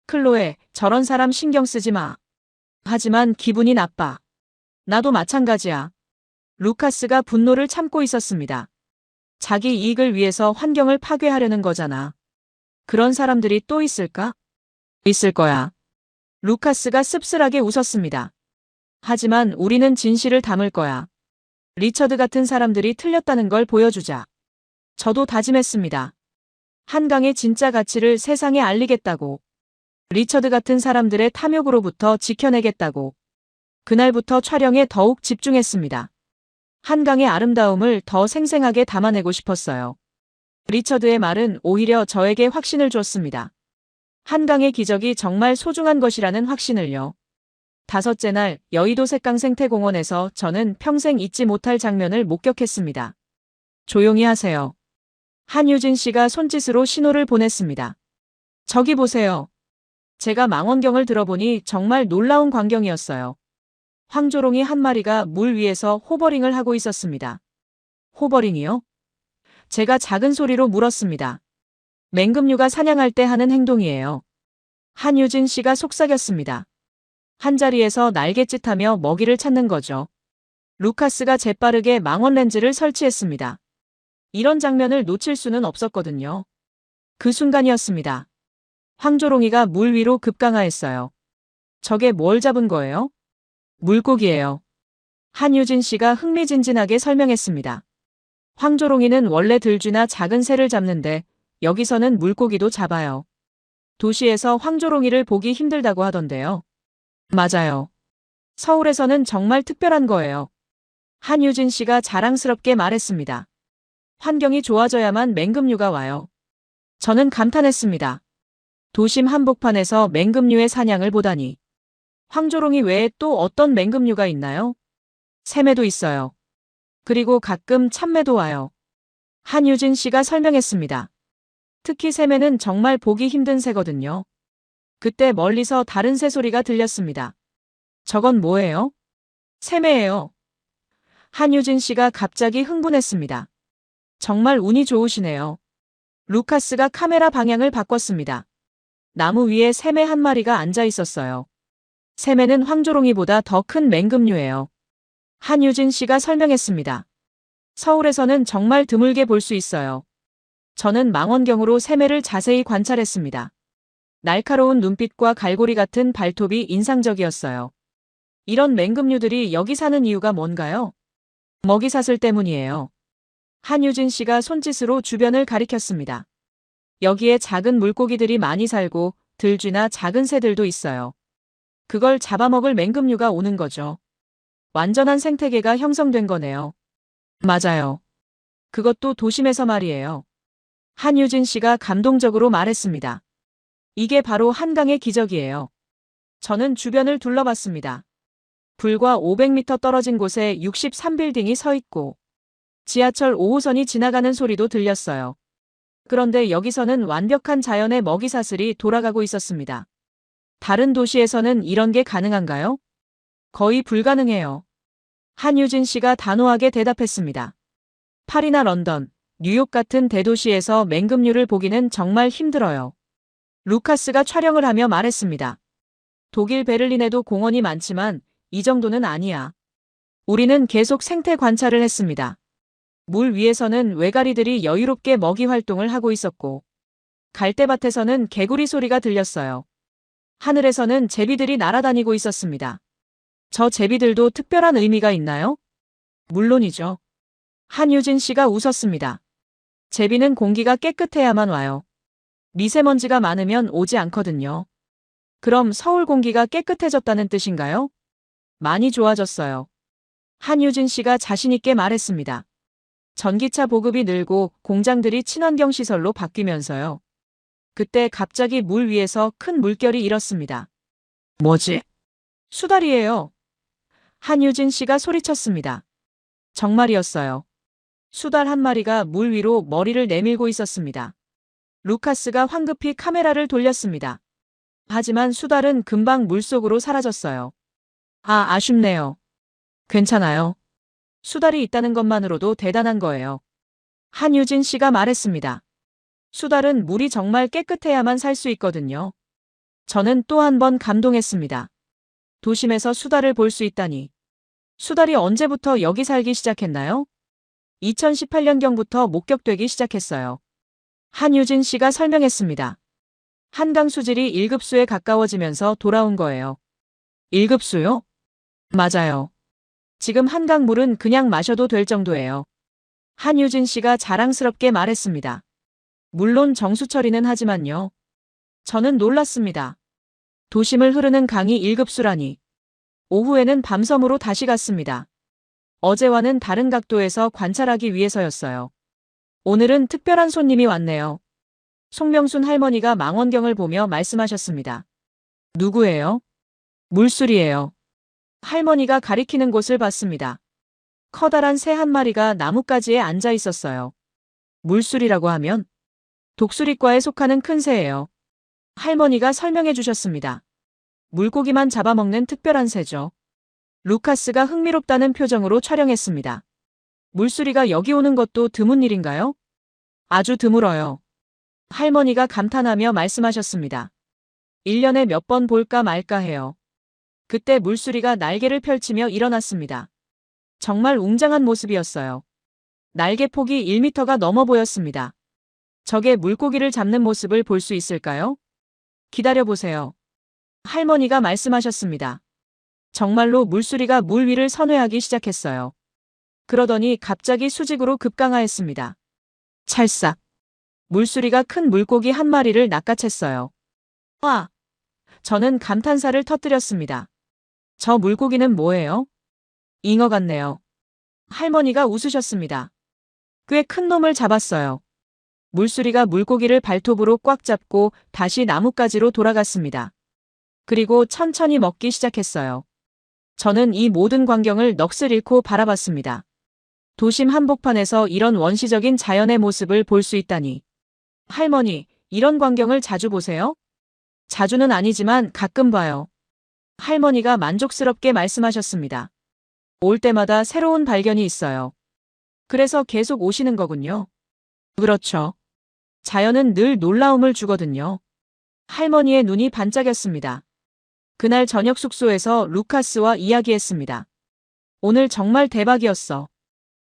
클로에, 저런 사람 신경 쓰지 마. 하지만 기분이 나빠. 나도 마찬가지야. 루카스가 분노를 참고 있었습니다. 자기 이익을 위해서 환경을 파괴하려는 거잖아. 그런 사람들이 또 있을까? 있을 거야. 루카스가 씁쓸하게 웃었습니다. 하지만 우리는 진실을 담을 거야. 리처드 같은 사람들이 틀렸다는 걸 보여주자. 저도 다짐했습니다. 한강의 진짜 가치를 세상에 알리겠다고. 리처드 같은 사람들의 탐욕으로부터 지켜내겠다고. 그날부터 촬영에 더욱 집중했습니다. 한강의 아름다움을 더 생생하게 담아내고 싶었어요. 리처드의 말은 오히려 저에게 확신을 줬습니다. 한강의 기적이 정말 소중한 것이라는 확신을요. 다섯째 날 여의도 색강생태공원에서 저는 평생 잊지 못할 장면을 목격했습니다. 조용히 하세요. 한유진 씨가 손짓으로 신호를 보냈습니다. 저기 보세요. 제가 망원경을 들어보니 정말 놀라운 광경이었어요. 황조롱이 한 마리가 물 위에서 호버링을 하고 있었습니다. 호버링이요? 제가 작은 소리로 물었습니다. 맹금류가 사냥할 때 하는 행동이에요. 한유진 씨가 속삭였습니다. 한자리에서 날갯짓하며 먹이를 찾는 거죠. 루카스가 재빠르게 망원 렌즈를 설치했습니다. 이런 장면을 놓칠 수는 없었거든요. 그 순간이었습니다. 황조롱이가 물 위로 급강하했어요. 저게 뭘 잡은 거예요? 물고기예요. 한유진 씨가 흥미진진하게 설명했습니다. 황조롱이는 원래 들쥐나 작은 새를 잡는데 여기서는 물고기도 잡아요. 도시에서 황조롱이를 보기 힘들다고 하던데요. 맞아요. 서울에서는 정말 특별한 거예요. 한유진 씨가 자랑스럽게 말했습니다. 환경이 좋아져야만 맹금류가 와요. 저는 감탄했습니다. 도심 한복판에서 맹금류의 사냥을 보다니. 황조롱이 외에 또 어떤 맹금류가 있나요? 새매도 있어요. 그리고 가끔 참매도 와요. 한유진 씨가 설명했습니다. 특히 새매는 정말 보기 힘든 새거든요. 그때 멀리서 다른 새 소리가 들렸습니다. 저건 뭐예요? 새매예요. 한유진 씨가 갑자기 흥분했습니다. 정말 운이 좋으시네요. 루카스가 카메라 방향을 바꿨습니다. 나무 위에 새매 한 마리가 앉아 있었어요. 새매는 황조롱이보다 더 큰 맹금류예요. 한유진 씨가 설명했습니다. 서울에서는 정말 드물게 볼 수 있어요. 저는 망원경으로 새매를 자세히 관찰했습니다. 날카로운 눈빛과 갈고리 같은 발톱이 인상적이었어요. 이런 맹금류들이 여기 사는 이유가 뭔가요? 먹이사슬 때문이에요. 한유진 씨가 손짓으로 주변을 가리켰습니다. 여기에 작은 물고기들이 많이 살고 들쥐나 작은 새들도 있어요. 그걸 잡아먹을 맹금류가 오는 거죠. 완전한 생태계가 형성된 거네요. 맞아요. 그것도 도심에서 말이에요. 한유진 씨가 감동적으로 말했습니다. 이게 바로 한강의 기적이에요. 저는 주변을 둘러봤습니다. 불과 500m 떨어진 곳에 63빌딩이 서 있고 지하철 5호선이 지나가는 소리도 들렸어요. 그런데 여기서는 완벽한 자연의 먹이사슬이 돌아가고 있었습니다. 다른 도시에서는 이런 게 가능한가요? 거의 불가능해요. 한유진 씨가 단호하게 대답했습니다. 파리나 런던, 뉴욕 같은 대도시에서 맹금류를 보기는 정말 힘들어요. 루카스가 촬영을 하며 말했습니다. 독일 베를린에도 공원이 많지만 이 정도는 아니야. 우리는 계속 생태 관찰을 했습니다. 물 위에서는 외가리들이 여유롭게 먹이 활동을 하고 있었고 갈대밭에서는 개구리 소리가 들렸어요. 하늘에서는 제비들이 날아다니고 있었습니다. 저 제비들도 특별한 의미가 있나요? 물론이죠. 한유진 씨가 웃었습니다. 제비는 공기가 깨끗해야만 와요. 미세먼지가 많으면 오지 않거든요. 그럼 서울 공기가 깨끗해졌다는 뜻인가요? 많이 좋아졌어요. 한유진 씨가 자신있게 말했습니다. 전기차 보급이 늘고 공장들이 친환경 시설로 바뀌면서요. 그때 갑자기 물 위에서 큰 물결이 일었습니다. 뭐지? 수달이에요. 한유진 씨가 소리쳤습니다. 정말이었어요. 수달 한 마리가 물 위로 머리를 내밀고 있었습니다. 루카스가 황급히 카메라를 돌렸습니다. 하지만 수달은 금방 물속으로 사라졌어요. 아쉽네요. 괜찮아요. 수달이 있다는 것만으로도 대단한 거예요. 한유진 씨가 말했습니다. 수달은 물이 정말 깨끗해야만 살 수 있거든요. 저는 또 한 번 감동했습니다. 도심에서 수달을 볼 수 있다니. 수달이 언제부터 여기 살기 시작했나요? 2018년경부터 목격되기 시작했어요. 한유진 씨가 설명했습니다. 한강 수질이 1급수에 가까워지면서 돌아온 거예요. 1급수요? 맞아요. 지금 한강 물은 그냥 마셔도 될 정도예요. 한유진 씨가 자랑스럽게 말했습니다. 물론 정수 처리는 하지만요. 저는 놀랐습니다. 도심을 흐르는 강이 1급수라니. 오후에는 밤섬으로 다시 갔습니다. 어제와는 다른 각도에서 관찰하기 위해서였어요. 오늘은 특별한 손님이 왔네요. 송명순 할머니가 망원경을 보며 말씀하셨습니다. 누구예요? 물술이에요. 할머니가 가리키는 곳을 봤습니다. 커다란 새 한 마리가 나뭇가지에 앉아 있었어요. 물술이라고 하면 독수리과에 속하는 큰 새예요. 할머니가 설명해 주셨습니다. 물고기만 잡아먹는 특별한 새죠. 루카스가 흥미롭다는 표정으로 촬영했습니다. 물수리가 여기 오는 것도 드문 일인가요? 아주 드물어요. 할머니가 감탄하며 말씀하셨습니다. 1년에 몇 번 볼까 말까 해요. 그때 물수리가 날개를 펼치며 일어났습니다. 정말 웅장한 모습이었어요. 날개 폭이 1m가 넘어 보였습니다. 적의 물고기를 잡는 모습을 볼 수 있을까요? 기다려보세요. 할머니가 말씀하셨습니다. 정말로 물수리가 물 위를 선회하기 시작했어요. 그러더니 갑자기 수직으로 급강하했습니다. 찰싹. 물수리가 큰 물고기 한 마리를 낚아챘어요. 와! 저는 감탄사를 터뜨렸습니다. 저 물고기는 뭐예요? 잉어 같네요. 할머니가 웃으셨습니다. 꽤 큰 놈을 잡았어요. 물수리가 물고기를 발톱으로 꽉 잡고 다시 나뭇가지로 돌아갔습니다. 그리고 천천히 먹기 시작했어요. 저는 이 모든 광경을 넋을 잃고 바라봤습니다. 도심 한복판에서 이런 원시적인 자연의 모습을 볼 수 있다니. 할머니, 이런 광경을 자주 보세요? 자주는 아니지만 가끔 봐요. 할머니가 만족스럽게 말씀하셨습니다. 올 때마다 새로운 발견이 있어요. 그래서 계속 오시는 거군요. 그렇죠. 자연은 늘 놀라움을 주거든요. 할머니의 눈이 반짝였습니다. 그날 저녁 숙소에서 루카스와 이야기했습니다. 오늘 정말 대박이었어.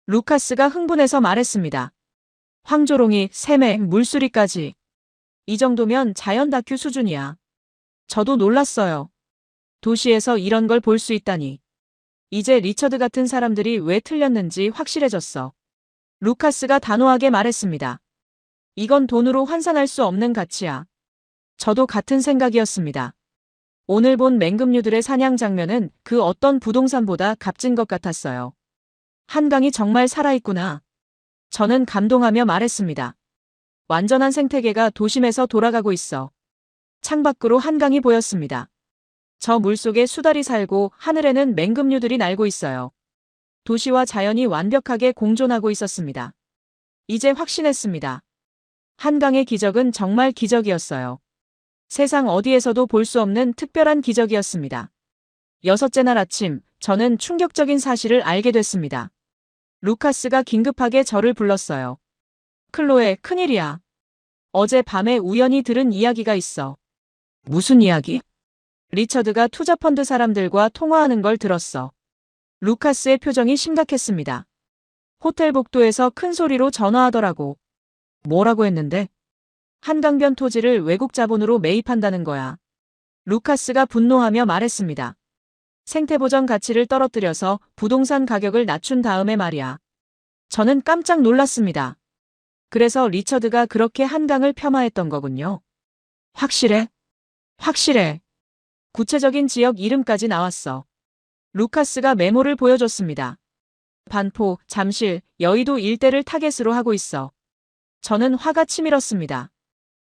루카스가 흥분해서 말했습니다. 황조롱이, 새매, 물수리까지. 이 정도면 자연 다큐 수준이야. 저도 놀랐어요. 도시에서 이런 걸 볼 수 있다니. 이제 리처드 같은 사람들이 왜 틀렸는지 확실해졌어. 루카스가 단호하게 말했습니다. 이건 돈으로 환산할 수 없는 가치야. 저도 같은 생각이었습니다. 오늘 본 맹금류들의 사냥 장면은 그 어떤 부동산보다 값진 것 같았어요. 한강이 정말 살아있구나. 저는 감동하며 말했습니다. 완전한 생태계가 도심에서 돌아가고 있어. 창밖으로 한강이 보였습니다. 저 물속에 수달이 살고 하늘에는 맹금류들이 날고 있어요. 도시와 자연이 완벽하게 공존하고 있었습니다. 이제 확신했습니다. 한강의 기적은 정말 기적이었어요. 세상 어디에서도 볼 수 없는 특별한 기적이었습니다. 6째 날 아침, 저는 충격적인 사실을 알게 됐습니다. 루카스가 긴급하게 저를 불렀어요. 클로에, 큰일이야. 어제 밤에 우연히 들은 이야기가 있어. 무슨 이야기? 리처드가 투자펀드 사람들과 통화하는 걸 들었어. 루카스의 표정이 심각했습니다. 호텔 복도에서 큰 소리로 전화하더라고. 뭐라고 했는데? 한강변 토지를 외국 자본으로 매입한다는 거야. 루카스가 분노하며 말했습니다. 생태보전 가치를 떨어뜨려서 부동산 가격을 낮춘 다음에 말이야. 저는 깜짝 놀랐습니다. 그래서 리처드가 그렇게 한강을 폄하했던 거군요. 확실해? 확실해. 구체적인 지역 이름까지 나왔어. 루카스가 메모를 보여줬습니다. 반포, 잠실, 여의도 일대를 타겟으로 하고 있어. 저는 화가 치밀었습니다.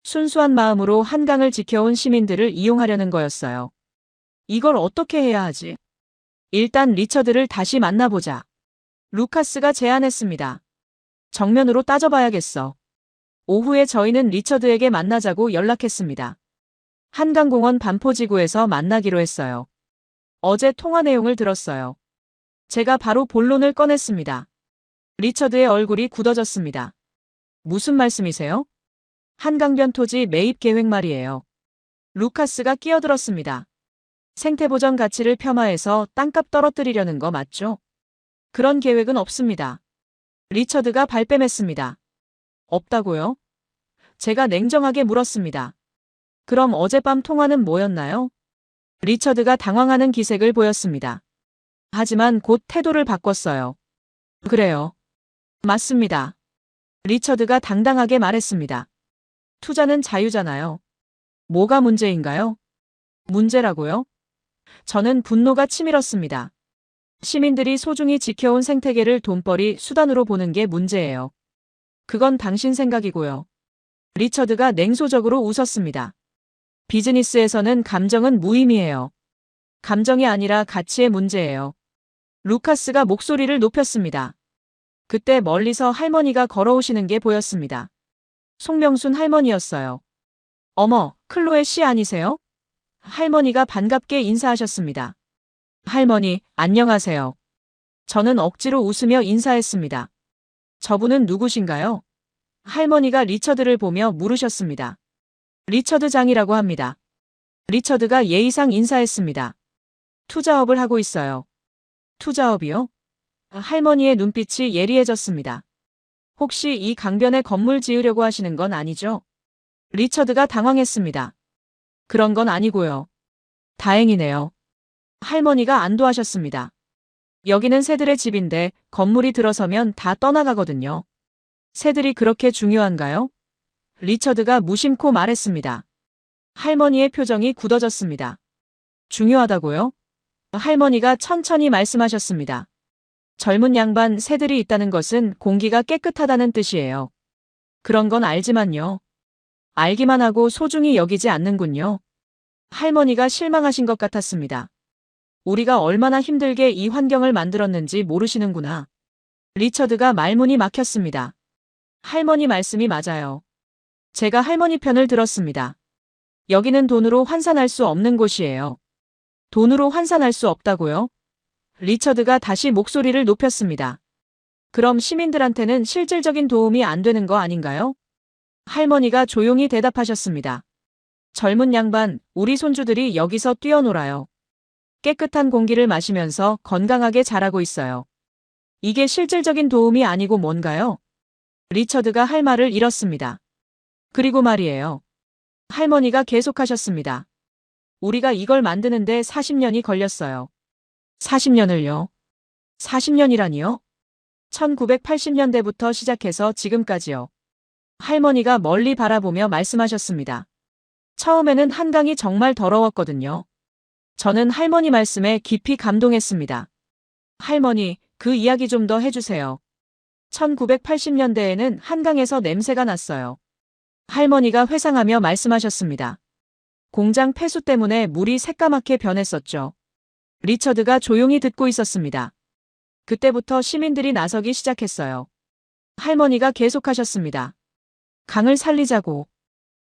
순수한 마음으로 한강을 지켜온 시민들을 이용하려는 거였어요. 이걸 어떻게 해야 하지? 일단 리처드를 다시 만나보자. 루카스가 제안했습니다. 정면으로 따져봐야겠어. 오후에 저희는 리처드에게 만나자고 연락했습니다. 한강공원 반포지구에서 만나기로 했어요. 어제 통화 내용을 들었어요. 제가 바로 본론을 꺼냈습니다. 리처드의 얼굴이 굳어졌습니다. 무슨 말씀이세요? 한강변 토지 매입 계획 말이에요. 루카스가 끼어들었습니다. 생태보전 가치를 폄하해서 땅값 떨어뜨리려는 거 맞죠? 그런 계획은 없습니다. 리처드가 발뺌했습니다. 없다고요? 제가 냉정하게 물었습니다. 그럼 어젯밤 통화는 뭐였나요? 리처드가 당황하는 기색을 보였습니다. 하지만 곧 태도를 바꿨어요. 그래요. 맞습니다. 리처드가 당당하게 말했습니다. 투자는 자유잖아요. 뭐가 문제인가요? 문제라고요? 저는 분노가 치밀었습니다. 시민들이 소중히 지켜온 생태계를 돈벌이 수단으로 보는 게 문제예요. 그건 당신 생각이고요. 리처드가 냉소적으로 웃었습니다. 비즈니스에서는 감정은 무의미해요. 감정이 아니라 가치의 문제예요. 루카스가 목소리를 높였습니다. 그때 멀리서 할머니가 걸어오시는 게 보였습니다. 송명순 할머니였어요. 어머, 클로에 씨 아니세요? 할머니가 반갑게 인사하셨습니다. 할머니, 안녕하세요. 저는 억지로 웃으며 인사했습니다. 저분은 누구신가요? 할머니가 리처드를 보며 물으셨습니다. 리처드 장이라고 합니다. 리처드가 예의상 인사했습니다. 투자업을 하고 있어요. 투자업이요? 할머니의 눈빛이 예리해졌습니다. 혹시 이 강변에 건물 지으려고 하시는 건 아니죠? 리처드가 당황했습니다. 그런 건 아니고요. 다행이네요. 할머니가 안도하셨습니다. 여기는 새들의 집인데 건물이 들어서면 다 떠나가거든요. 새들이 그렇게 중요한가요? 리처드가 무심코 말했습니다. 할머니의 표정이 굳어졌습니다. 중요하다고요? 할머니가 천천히 말씀하셨습니다. 젊은 양반 새들이 있다는 것은 공기가 깨끗하다는 뜻이에요. 그런 건 알지만요. 알기만 하고 소중히 여기지 않는군요. 할머니가 실망하신 것 같았습니다. 우리가 얼마나 힘들게 이 환경을 만들었는지 모르시는구나. 리처드가 말문이 막혔습니다. 할머니 말씀이 맞아요. 제가 할머니 편을 들었습니다. 여기는 돈으로 환산할 수 없는 곳이에요. 돈으로 환산할 수 없다고요? 리처드가 다시 목소리를 높였습니다. 그럼 시민들한테는 실질적인 도움이 안 되는 거 아닌가요? 할머니가 조용히 대답하셨습니다. 젊은 양반, 우리 손주들이 여기서 뛰어놀아요. 깨끗한 공기를 마시면서 건강하게 자라고 있어요. 이게 실질적인 도움이 아니고 뭔가요? 리처드가 할 말을 잃었습니다. 그리고 말이에요. 할머니가 계속하셨습니다. 우리가 이걸 만드는데 40년이 걸렸어요. 40년을요? 40년이라니요? 1980년대부터 시작해서 지금까지요. 할머니가 멀리 바라보며 말씀하셨습니다. 처음에는 한강이 정말 더러웠거든요. 저는 할머니 말씀에 깊이 감동했습니다. 할머니, 그 이야기 좀 더 해주세요. 1980년대에는 한강에서 냄새가 났어요. 할머니가 회상하며 말씀하셨습니다. 공장 폐수 때문에 물이 새까맣게 변했었죠. 리처드가 조용히 듣고 있었습니다. 그때부터 시민들이 나서기 시작했어요. 할머니가 계속하셨습니다. 강을 살리자고.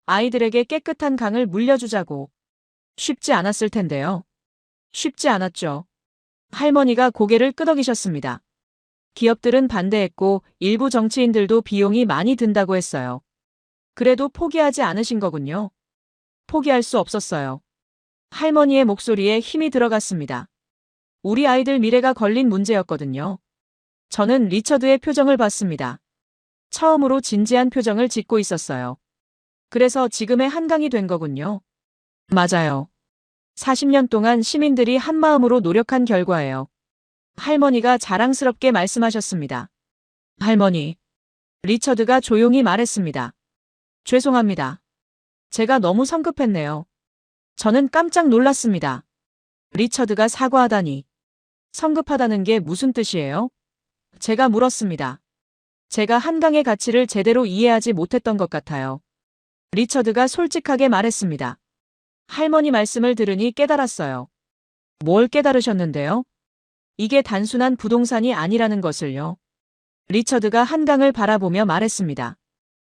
아이들에게 깨끗한 강을 물려주자고. 쉽지 않았을 텐데요. 쉽지 않았죠. 할머니가 고개를 끄덕이셨습니다. 기업들은 반대했고 일부 정치인들도 비용이 많이 든다고 했어요. 그래도 포기하지 않으신 거군요. 포기할 수 없었어요. 할머니의 목소리에 힘이 들어갔습니다. 우리 아이들 미래가 걸린 문제였거든요. 저는 리처드의 표정을 봤습니다. 처음으로 진지한 표정을 짓고 있었어요. 그래서 지금의 한강이 된 거군요. 맞아요. 40년 동안 시민들이 한마음으로 노력한 결과예요. 할머니가 자랑스럽게 말씀하셨습니다. 할머니. 리처드가 조용히 말했습니다. 죄송합니다. 제가 너무 성급했네요. 저는 깜짝 놀랐습니다. 리처드가 사과하다니. 성급하다는 게 무슨 뜻이에요? 제가 물었습니다. 제가 한강의 가치를 제대로 이해하지 못했던 것 같아요. 리처드가 솔직하게 말했습니다. 할머니 말씀을 들으니 깨달았어요. 뭘 깨달으셨는데요? 이게 단순한 부동산이 아니라는 것을요. 리처드가 한강을 바라보며 말했습니다.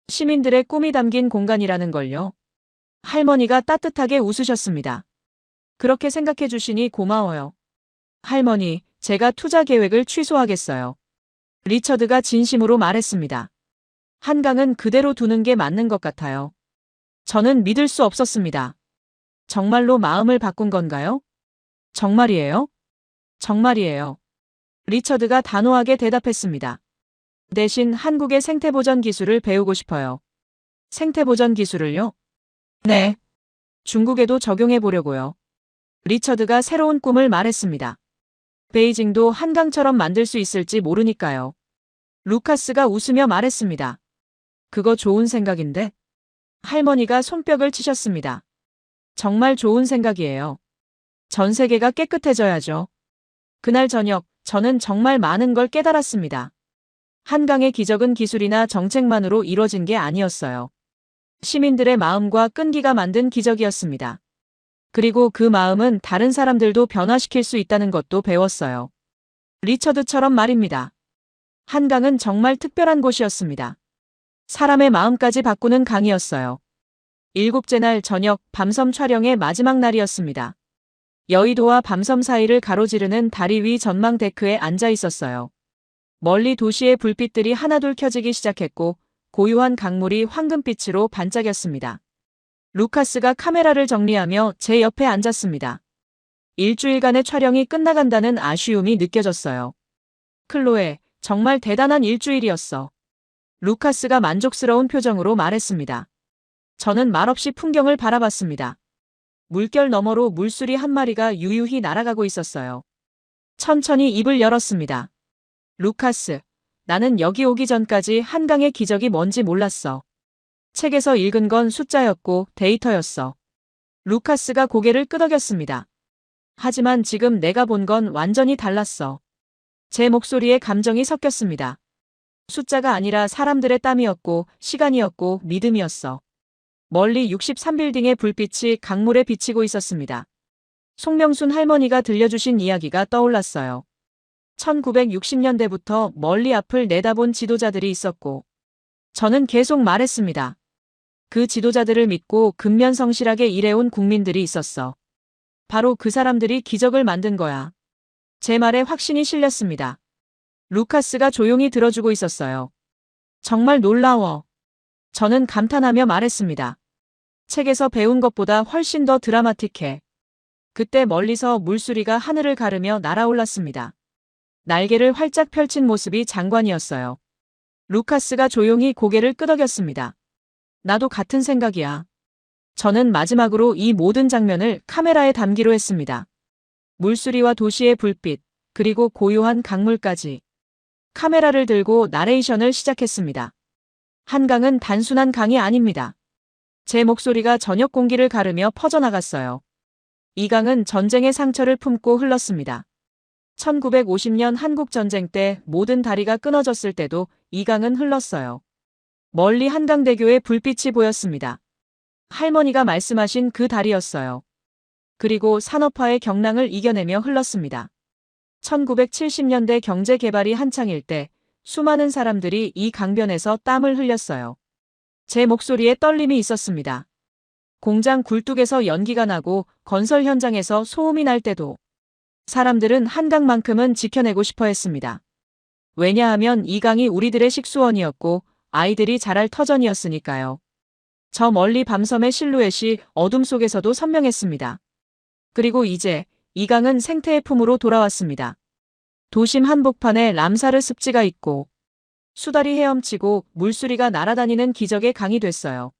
시민들의 꿈이 담긴 공간이라는 걸요. 할머니가 따뜻하게 웃으셨습니다. 그렇게 생각해 주시니 고마워요. 할머니, 제가 투자 계획을 취소하겠어요. 리처드가 진심으로 말했습니다. 한강은 그대로 두는 게 맞는 것 같아요. 저는 믿을 수 없었습니다. 정말로 마음을 바꾼 건가요? 정말이에요? 정말이에요. 리처드가 단호하게 대답했습니다. 대신 한국의 생태보전 기술을 배우고 싶어요. 생태보전 기술을요? 네. 중국에도 적용해 보려고요. 리처드가 새로운 꿈을 말했습니다. 베이징도 한강처럼 만들 수 있을지 모르니까요. 루카스가 웃으며 말했습니다. 그거 좋은 생각인데? 할머니가 손뼉을 치셨습니다. 정말 좋은 생각이에요. 전 세계가 깨끗해져야죠. 그날 저녁, 저는 정말 많은 걸 깨달았습니다. 한강의 기적은 기술이나 정책만으로 이뤄진 게 아니었어요. 시민들의 마음과 끈기가 만든 기적이었습니다. 그리고 그 마음은 다른 사람들도 변화시킬 수 있다는 것도 배웠어요. 리처드처럼 말입니다. 한강은 정말 특별한 곳이었습니다. 사람의 마음까지 바꾸는 강이었어요. 일곱째 날 저녁 밤섬 촬영의 마지막 날이었습니다. 여의도와 밤섬 사이를 가로지르는 다리 위 전망 데크에 앉아 있었어요. 멀리 도시의 불빛들이 하나둘 켜지기 시작했고 고요한 강물이 황금빛으로 반짝였습니다. 루카스가 카메라를 정리하며 제 옆에 앉았습니다. 일주일간의 촬영이 끝나간다는 아쉬움이 느껴졌어요. 클로에, 정말 대단한 일주일이었어. 루카스가 만족스러운 표정으로 말했습니다. 저는 말없이 풍경을 바라봤습니다. 물결 너머로 물수리 한 마리가 유유히 날아가고 있었어요. 천천히 입을 열었습니다. 루카스, 나는 여기 오기 전까지 한강의 기적이 뭔지 몰랐어. 책에서 읽은 건 숫자였고 데이터였어. 루카스가 고개를 끄덕였습니다. 하지만 지금 내가 본 건 완전히 달랐어. 제 목소리에 감정이 섞였습니다. 숫자가 아니라 사람들의 땀이었고 시간이었고 믿음이었어. 멀리 63빌딩의 불빛이 강물에 비치고 있었습니다. 송명순 할머니가 들려주신 이야기가 떠올랐어요. 1960년대부터 멀리 앞을 내다본 지도자들이 있었고, 저는 계속 말했습니다. 그 지도자들을 믿고 근면성실하게 일해온 국민들이 있었어. 바로 그 사람들이 기적을 만든 거야. 제 말에 확신이 실렸습니다. 루카스가 조용히 들어주고 있었어요. 정말 놀라워. 저는 감탄하며 말했습니다. 책에서 배운 것보다 훨씬 더 드라마틱해. 그때 멀리서 물수리가 하늘을 가르며 날아올랐습니다. 날개를 활짝 펼친 모습이 장관이었어요. 루카스가 조용히 고개를 끄덕였습니다. 나도 같은 생각이야. 저는 마지막으로 이 모든 장면을 카메라에 담기로 했습니다. 물수리와 도시의 불빛, 그리고 고요한 강물까지. 카메라를 들고 나레이션을 시작했습니다. 한강은 단순한 강이 아닙니다. 제 목소리가 저녁 공기를 가르며 퍼져나갔어요. 이 강은 전쟁의 상처를 품고 흘렀습니다. 1950년 한국전쟁 때 모든 다리가 끊어졌을 때도 이 강은 흘렀어요. 멀리 한강대교의 불빛이 보였습니다. 할머니가 말씀하신 그 다리였어요. 그리고 산업화의 경랑을 이겨내며 흘렀습니다. 1970년대 경제 개발이 한창일 때 수많은 사람들이 이 강변에서 땀을 흘렸어요. 제 목소리에 떨림이 있었습니다. 공장 굴뚝에서 연기가 나고 건설 현장에서 소음이 날 때도 사람들은 한강만큼은 지켜내고 싶어 했습니다. 왜냐하면 이 강이 우리들의 식수원이었고 아이들이 자랄 터전이었으니까요. 저 멀리 밤섬의 실루엣이 어둠 속에서도 선명했습니다. 그리고 이제 이 강은 생태의 품으로 돌아왔습니다. 도심 한복판에 람사르 습지가 있고 수달이 헤엄치고 물수리가 날아다니는 기적의 강이 됐어요.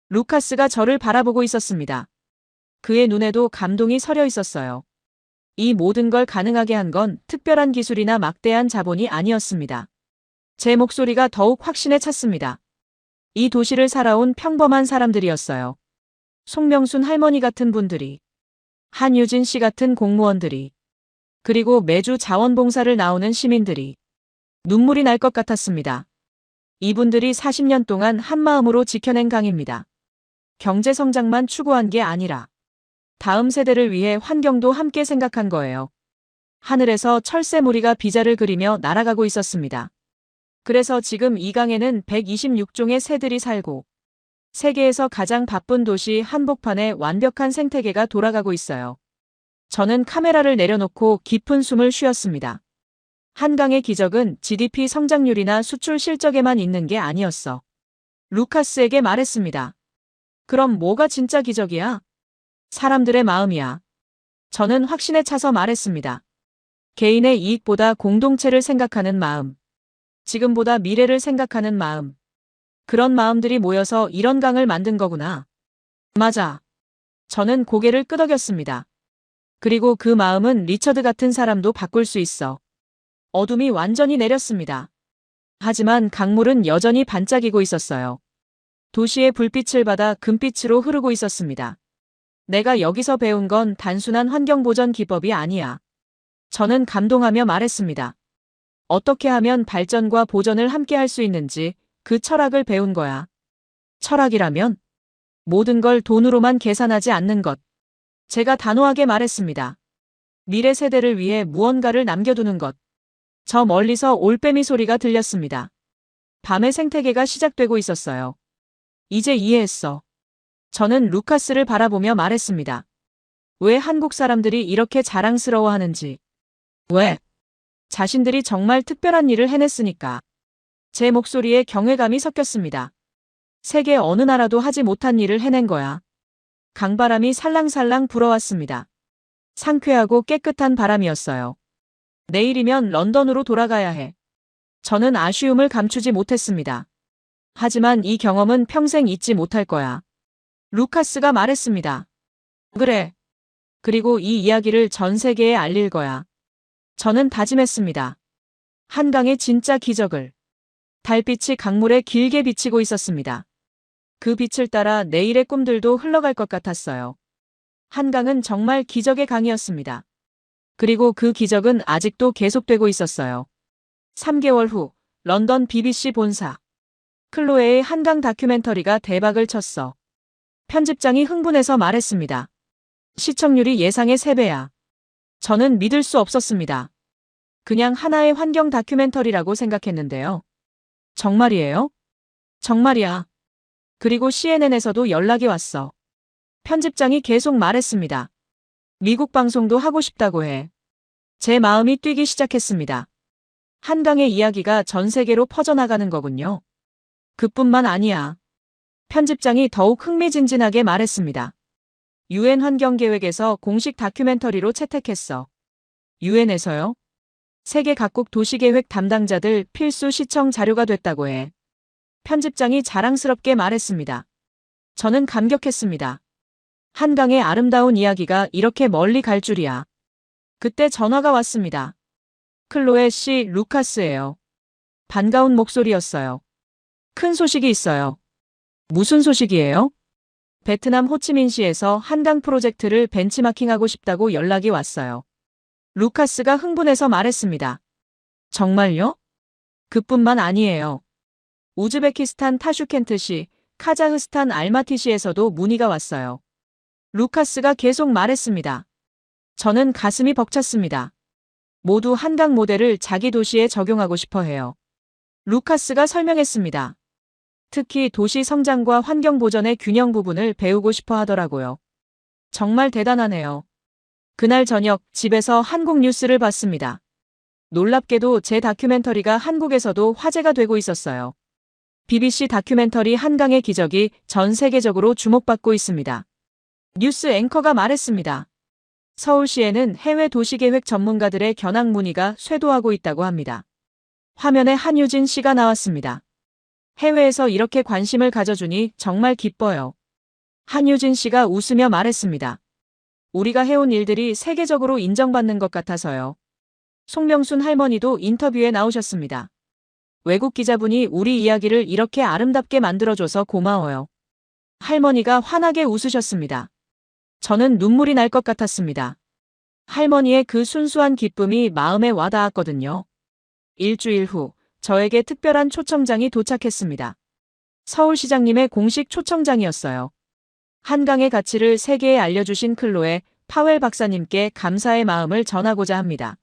루카스가 저를 바라보고 있었습니다. 그의 눈에도 감동이 서려 있었어요. 이 모든 걸 가능하게 한 건 특별한 기술이나 막대한 자본이 아니었습니다. 제 목소리가 더욱 확신에 찼습니다. 이 도시를 살아온 평범한 사람들이었어요. 송명순 할머니 같은 분들이, 한유진 씨 같은 공무원들이, 그리고 매주 자원봉사를 나오는 시민들이. 눈물이 날 것 같았습니다. 이분들이 40년 동안 한마음으로 지켜낸 강입니다. 경제 성장만 추구한 게 아니라 다음 세대를 위해 환경도 함께 생각한 거예요. 하늘에서 철새 무리가 비자를 그리며 날아가고 있었습니다. 그래서 지금 이 강에는 126종의 새들이 살고 세계에서 가장 바쁜 도시 한복판에 완벽한 생태계가 돌아가고 있어요. 저는 카메라를 내려놓고 깊은 숨을 쉬었습니다. 한강의 기적은 GDP 성장률이나 수출 실적에만 있는 게 아니었어. 루카스에게 말했습니다. 그럼 뭐가 진짜 기적이야? 사람들의 마음이야. 저는 확신에 차서 말했습니다. 개인의 이익보다 공동체를 생각하는 마음. 지금보다 미래를 생각하는 마음. 그런 마음들이 모여서 이런 강을 만든 거구나. 맞아. 저는 고개를 끄덕였습니다. 그리고 그 마음은 리처드 같은 사람도 바꿀 수 있어. 어둠이 완전히 내렸습니다. 하지만 강물은 여전히 반짝이고 있었어요. 도시의 불빛을 받아 금빛으로 흐르고 있었습니다. 내가 여기서 배운 건 단순한 환경보전 기법이 아니야. 저는 감동하며 말했습니다. 어떻게 하면 발전과 보전을 함께 할 수 있는지 그 철학을 배운 거야. 철학이라면 모든 걸 돈으로만 계산하지 않는 것. 제가 단호하게 말했습니다. 미래 세대를 위해 무언가를 남겨두는 것. 저 멀리서 올빼미 소리가 들렸습니다. 밤의 생태계가 시작되고 있었어요. 이제 이해했어. 저는 루카스를 바라보며 말했습니다. 왜 한국 사람들이 이렇게 자랑스러워하는지. 왜? 자신들이 정말 특별한 일을 해냈으니까. 제 목소리에 경외감이 섞였습니다. 세계 어느 나라도 하지 못한 일을 해낸 거야. 강바람이 살랑살랑 불어왔습니다. 상쾌하고 깨끗한 바람이었어요. 내일이면 런던으로 돌아가야 해. 저는 아쉬움을 감추지 못했습니다. 하지만 이 경험은 평생 잊지 못할 거야. 루카스가 말했습니다. 그래. 그리고 이 이야기를 전 세계에 알릴 거야. 저는 다짐했습니다. 한강의 진짜 기적을. 달빛이 강물에 길게 비치고 있었습니다. 그 빛을 따라 내일의 꿈들도 흘러갈 것 같았어요. 한강은 정말 기적의 강이었습니다. 그리고 그 기적은 아직도 계속되고 있었어요. 3개월 후 런던 BBC 본사. 클로에의 한강 다큐멘터리가 대박을 쳤어. 편집장이 흥분해서 말했습니다. 시청률이 예상의 3배야. 저는 믿을 수 없었습니다. 그냥 하나의 환경 다큐멘터리라고 생각했는데요. 정말이에요? 정말이야. 그리고 CNN에서도 연락이 왔어. 편집장이 계속 말했습니다. 미국 방송도 하고 싶다고 해. 제 마음이 뛰기 시작했습니다. 한강의 이야기가 전 세계로 퍼져나가는 거군요. 그뿐만 아니야. 편집장이 더욱 흥미진진하게 말했습니다. UN 환경계획에서 공식 다큐멘터리로 채택했어. UN에서요? 세계 각국 도시계획 담당자들 필수 시청 자료가 됐다고 해. 편집장이 자랑스럽게 말했습니다. 저는 감격했습니다. 한강의 아름다운 이야기가 이렇게 멀리 갈 줄이야. 그때 전화가 왔습니다. 클로에 씨 루카스예요. 반가운 목소리였어요. 큰 소식이 있어요. 무슨 소식이에요? 베트남 호치민시에서 한강 프로젝트를 벤치마킹하고 싶다고 연락이 왔어요. 루카스가 흥분해서 말했습니다. 정말요? 그뿐만 아니에요. 우즈베키스탄 타슈켄트시, 카자흐스탄 알마티시에서도 문의가 왔어요. 루카스가 계속 말했습니다. 저는 가슴이 벅찼습니다. 모두 한강 모델을 자기 도시에 적용하고 싶어 해요. 루카스가 설명했습니다. 특히 도시 성장과 환경 보전의 균형 부분을 배우고 싶어 하더라고요. 정말 대단하네요. 그날 저녁 집에서 한국 뉴스를 봤습니다. 놀랍게도 제 다큐멘터리가 한국에서도 화제가 되고 있었어요. BBC 다큐멘터리 한강의 기적이 전 세계적으로 주목받고 있습니다. 뉴스 앵커가 말했습니다. 서울시에는 해외 도시계획 전문가들의 견학 문의가 쇄도하고 있다고 합니다. 화면에 한유진 씨가 나왔습니다. 해외에서 이렇게 관심을 가져주니 정말 기뻐요. 한유진 씨가 웃으며 말했습니다. 우리가 해온 일들이 세계적으로 인정받는 것 같아서요. 송명순 할머니도 인터뷰에 나오셨습니다. 외국 기자분이 우리 이야기를 이렇게 아름답게 만들어줘서 고마워요. 할머니가 환하게 웃으셨습니다. 저는 눈물이 날 것 같았습니다. 할머니의 그 순수한 기쁨이 마음에 와닿았거든요. 일주일 후 저에게 특별한 초청장이 도착했습니다. 서울시장님의 공식 초청장이었어요. 한강의 가치를 세계에 알려주신 클로에 파웰 박사님께 감사의 마음을 전하고자 합니다.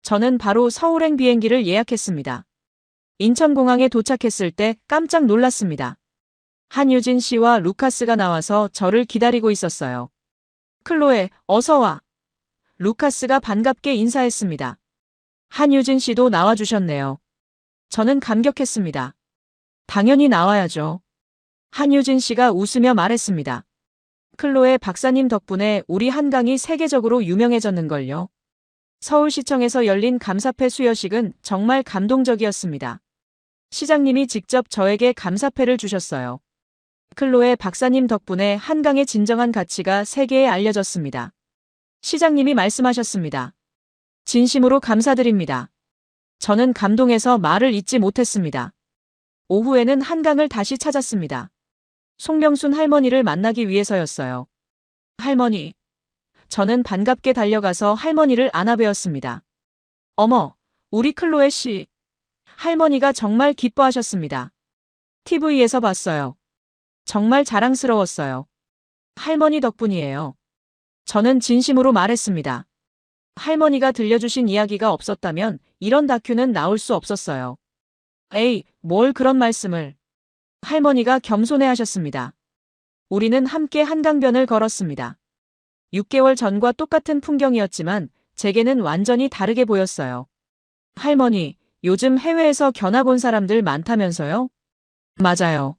저는 바로 서울행 비행기를 예약했습니다. 인천공항에 도착했을 때 깜짝 놀랐습니다. 한유진 씨와 루카스가 나와서 저를 기다리고 있었어요. 클로에, 어서 와. 루카스가 반갑게 인사했습니다. 한유진 씨도 나와주셨네요. 저는 감격했습니다. 당연히 나와야죠. 한유진 씨가 웃으며 말했습니다. 클로에 박사님 덕분에 우리 한강이 세계적으로 유명해졌는걸요. 서울시청에서 열린 감사패 수여식은 정말 감동적이었습니다. 시장님이 직접 저에게 감사패를 주셨어요. 클로에 박사님 덕분에 한강의 진정한 가치가 세계에 알려졌습니다. 시장님이 말씀하셨습니다. 진심으로 감사드립니다. 저는 감동해서 말을 잇지 못했습니다. 오후에는 한강을 다시 찾았습니다. 송명순 할머니를 만나기 위해서였어요. 할머니. 저는 반갑게 달려가서 할머니를 안아배었습니다. 어머, 우리 클로에 씨. 할머니가 정말 기뻐하셨습니다. TV에서 봤어요. 정말 자랑스러웠어요. 할머니 덕분이에요. 저는 진심으로 말했습니다. 할머니가 들려주신 이야기가 없었다면 이런 다큐는 나올 수 없었어요. 에이, 뭘 그런 말씀을. 할머니가 겸손해 하셨습니다. 우리는 함께 한강변을 걸었습니다. 6개월 전과 똑같은 풍경이었지만 제게는 완전히 다르게 보였어요. 할머니, 요즘 해외에서 견학 온 사람들 많다면서요? 맞아요.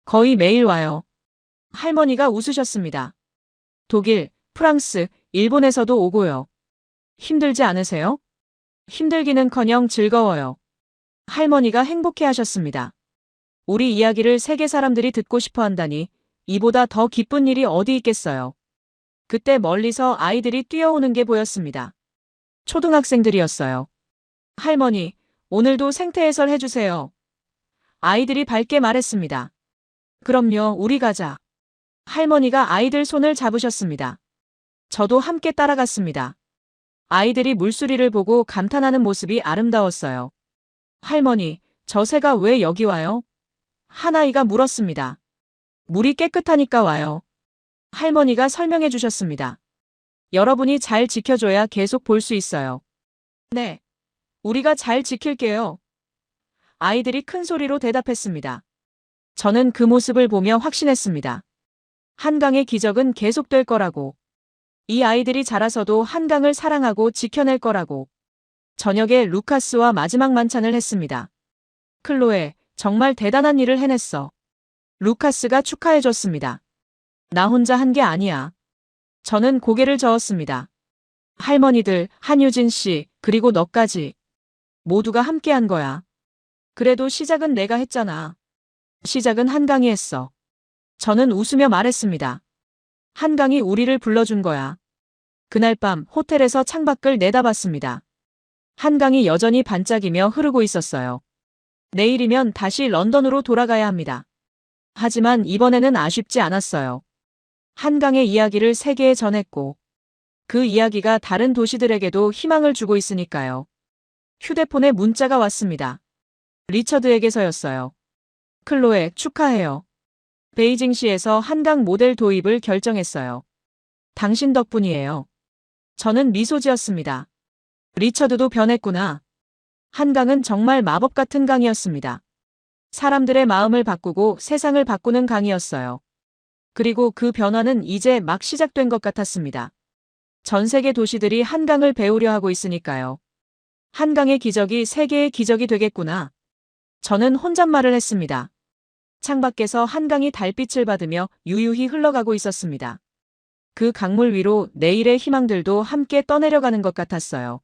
거의 매일 와요. 할머니가 웃으셨습니다. 독일, 프랑스, 일본에서도 오고요. 힘들지 않으세요? 힘들기는커녕 즐거워요. 할머니가 행복해 하셨습니다. 우리 이야기를 세계 사람들이 듣고 싶어 한다니 이보다 더 기쁜 일이 어디 있겠어요. 그때 멀리서 아이들이 뛰어오는 게 보였습니다. 초등학생들이었어요. 할머니, 오늘도 생태해설 해주세요. 아이들이 밝게 말했습니다. 그럼요, 우리 가자. 할머니가 아이들 손을 잡으셨습니다. 저도 함께 따라갔습니다. 아이들이 물수리를 보고 감탄하는 모습이 아름다웠어요. 할머니, 저 새가 왜 여기 와요? 한 아이가 물었습니다. 물이 깨끗하니까 와요. 할머니가 설명해 주셨습니다. 여러분이 잘 지켜줘야 계속 볼 수 있어요. 네, 우리가 잘 지킬게요. 아이들이 큰 소리로 대답했습니다. 저는 그 모습을 보며 확신했습니다. 한강의 기적은 계속될 거라고. 이 아이들이 자라서도 한강을 사랑하고 지켜낼 거라고. 저녁에 루카스와 마지막 만찬을 했습니다. 클로에, 정말 대단한 일을 해냈어. 루카스가 축하해줬습니다. 나 혼자 한 게 아니야. 저는 고개를 저었습니다. 할머니들, 한유진 씨, 그리고 너까지. 모두가 함께 한 거야. 그래도 시작은 내가 했잖아. 시작은 한강이 했어. 저는 웃으며 말했습니다. 한강이 우리를 불러준 거야. 그날 밤 호텔에서 창밖을 내다봤습니다. 한강이 여전히 반짝이며 흐르고 있었어요. 내일이면 다시 런던으로 돌아가야 합니다. 하지만 이번에는 아쉽지 않았어요. 한강의 이야기를 세계에 전했고, 그 이야기가 다른 도시들에게도 희망을 주고 있으니까요. 휴대폰에 문자가 왔습니다. 리처드에게서였어요. 클로에, 축하해요. 베이징시에서 한강 모델 도입을 결정했어요. 당신 덕분이에요. 저는 미소 지었습니다. 리처드도 변했구나. 한강은 정말 마법 같은 강이었습니다. 사람들의 마음을 바꾸고 세상을 바꾸는 강이었어요. 그리고 그 변화는 이제 막 시작된 것 같았습니다. 전 세계 도시들이 한강을 배우려 하고 있으니까요. 한강의 기적이 세계의 기적이 되겠구나. 저는 혼잣말을 했습니다. 창밖에서 한강이 달빛을 받으며 유유히 흘러가고 있었습니다. 그 강물 위로 내일의 희망들도 함께 떠내려가는 것 같았어요.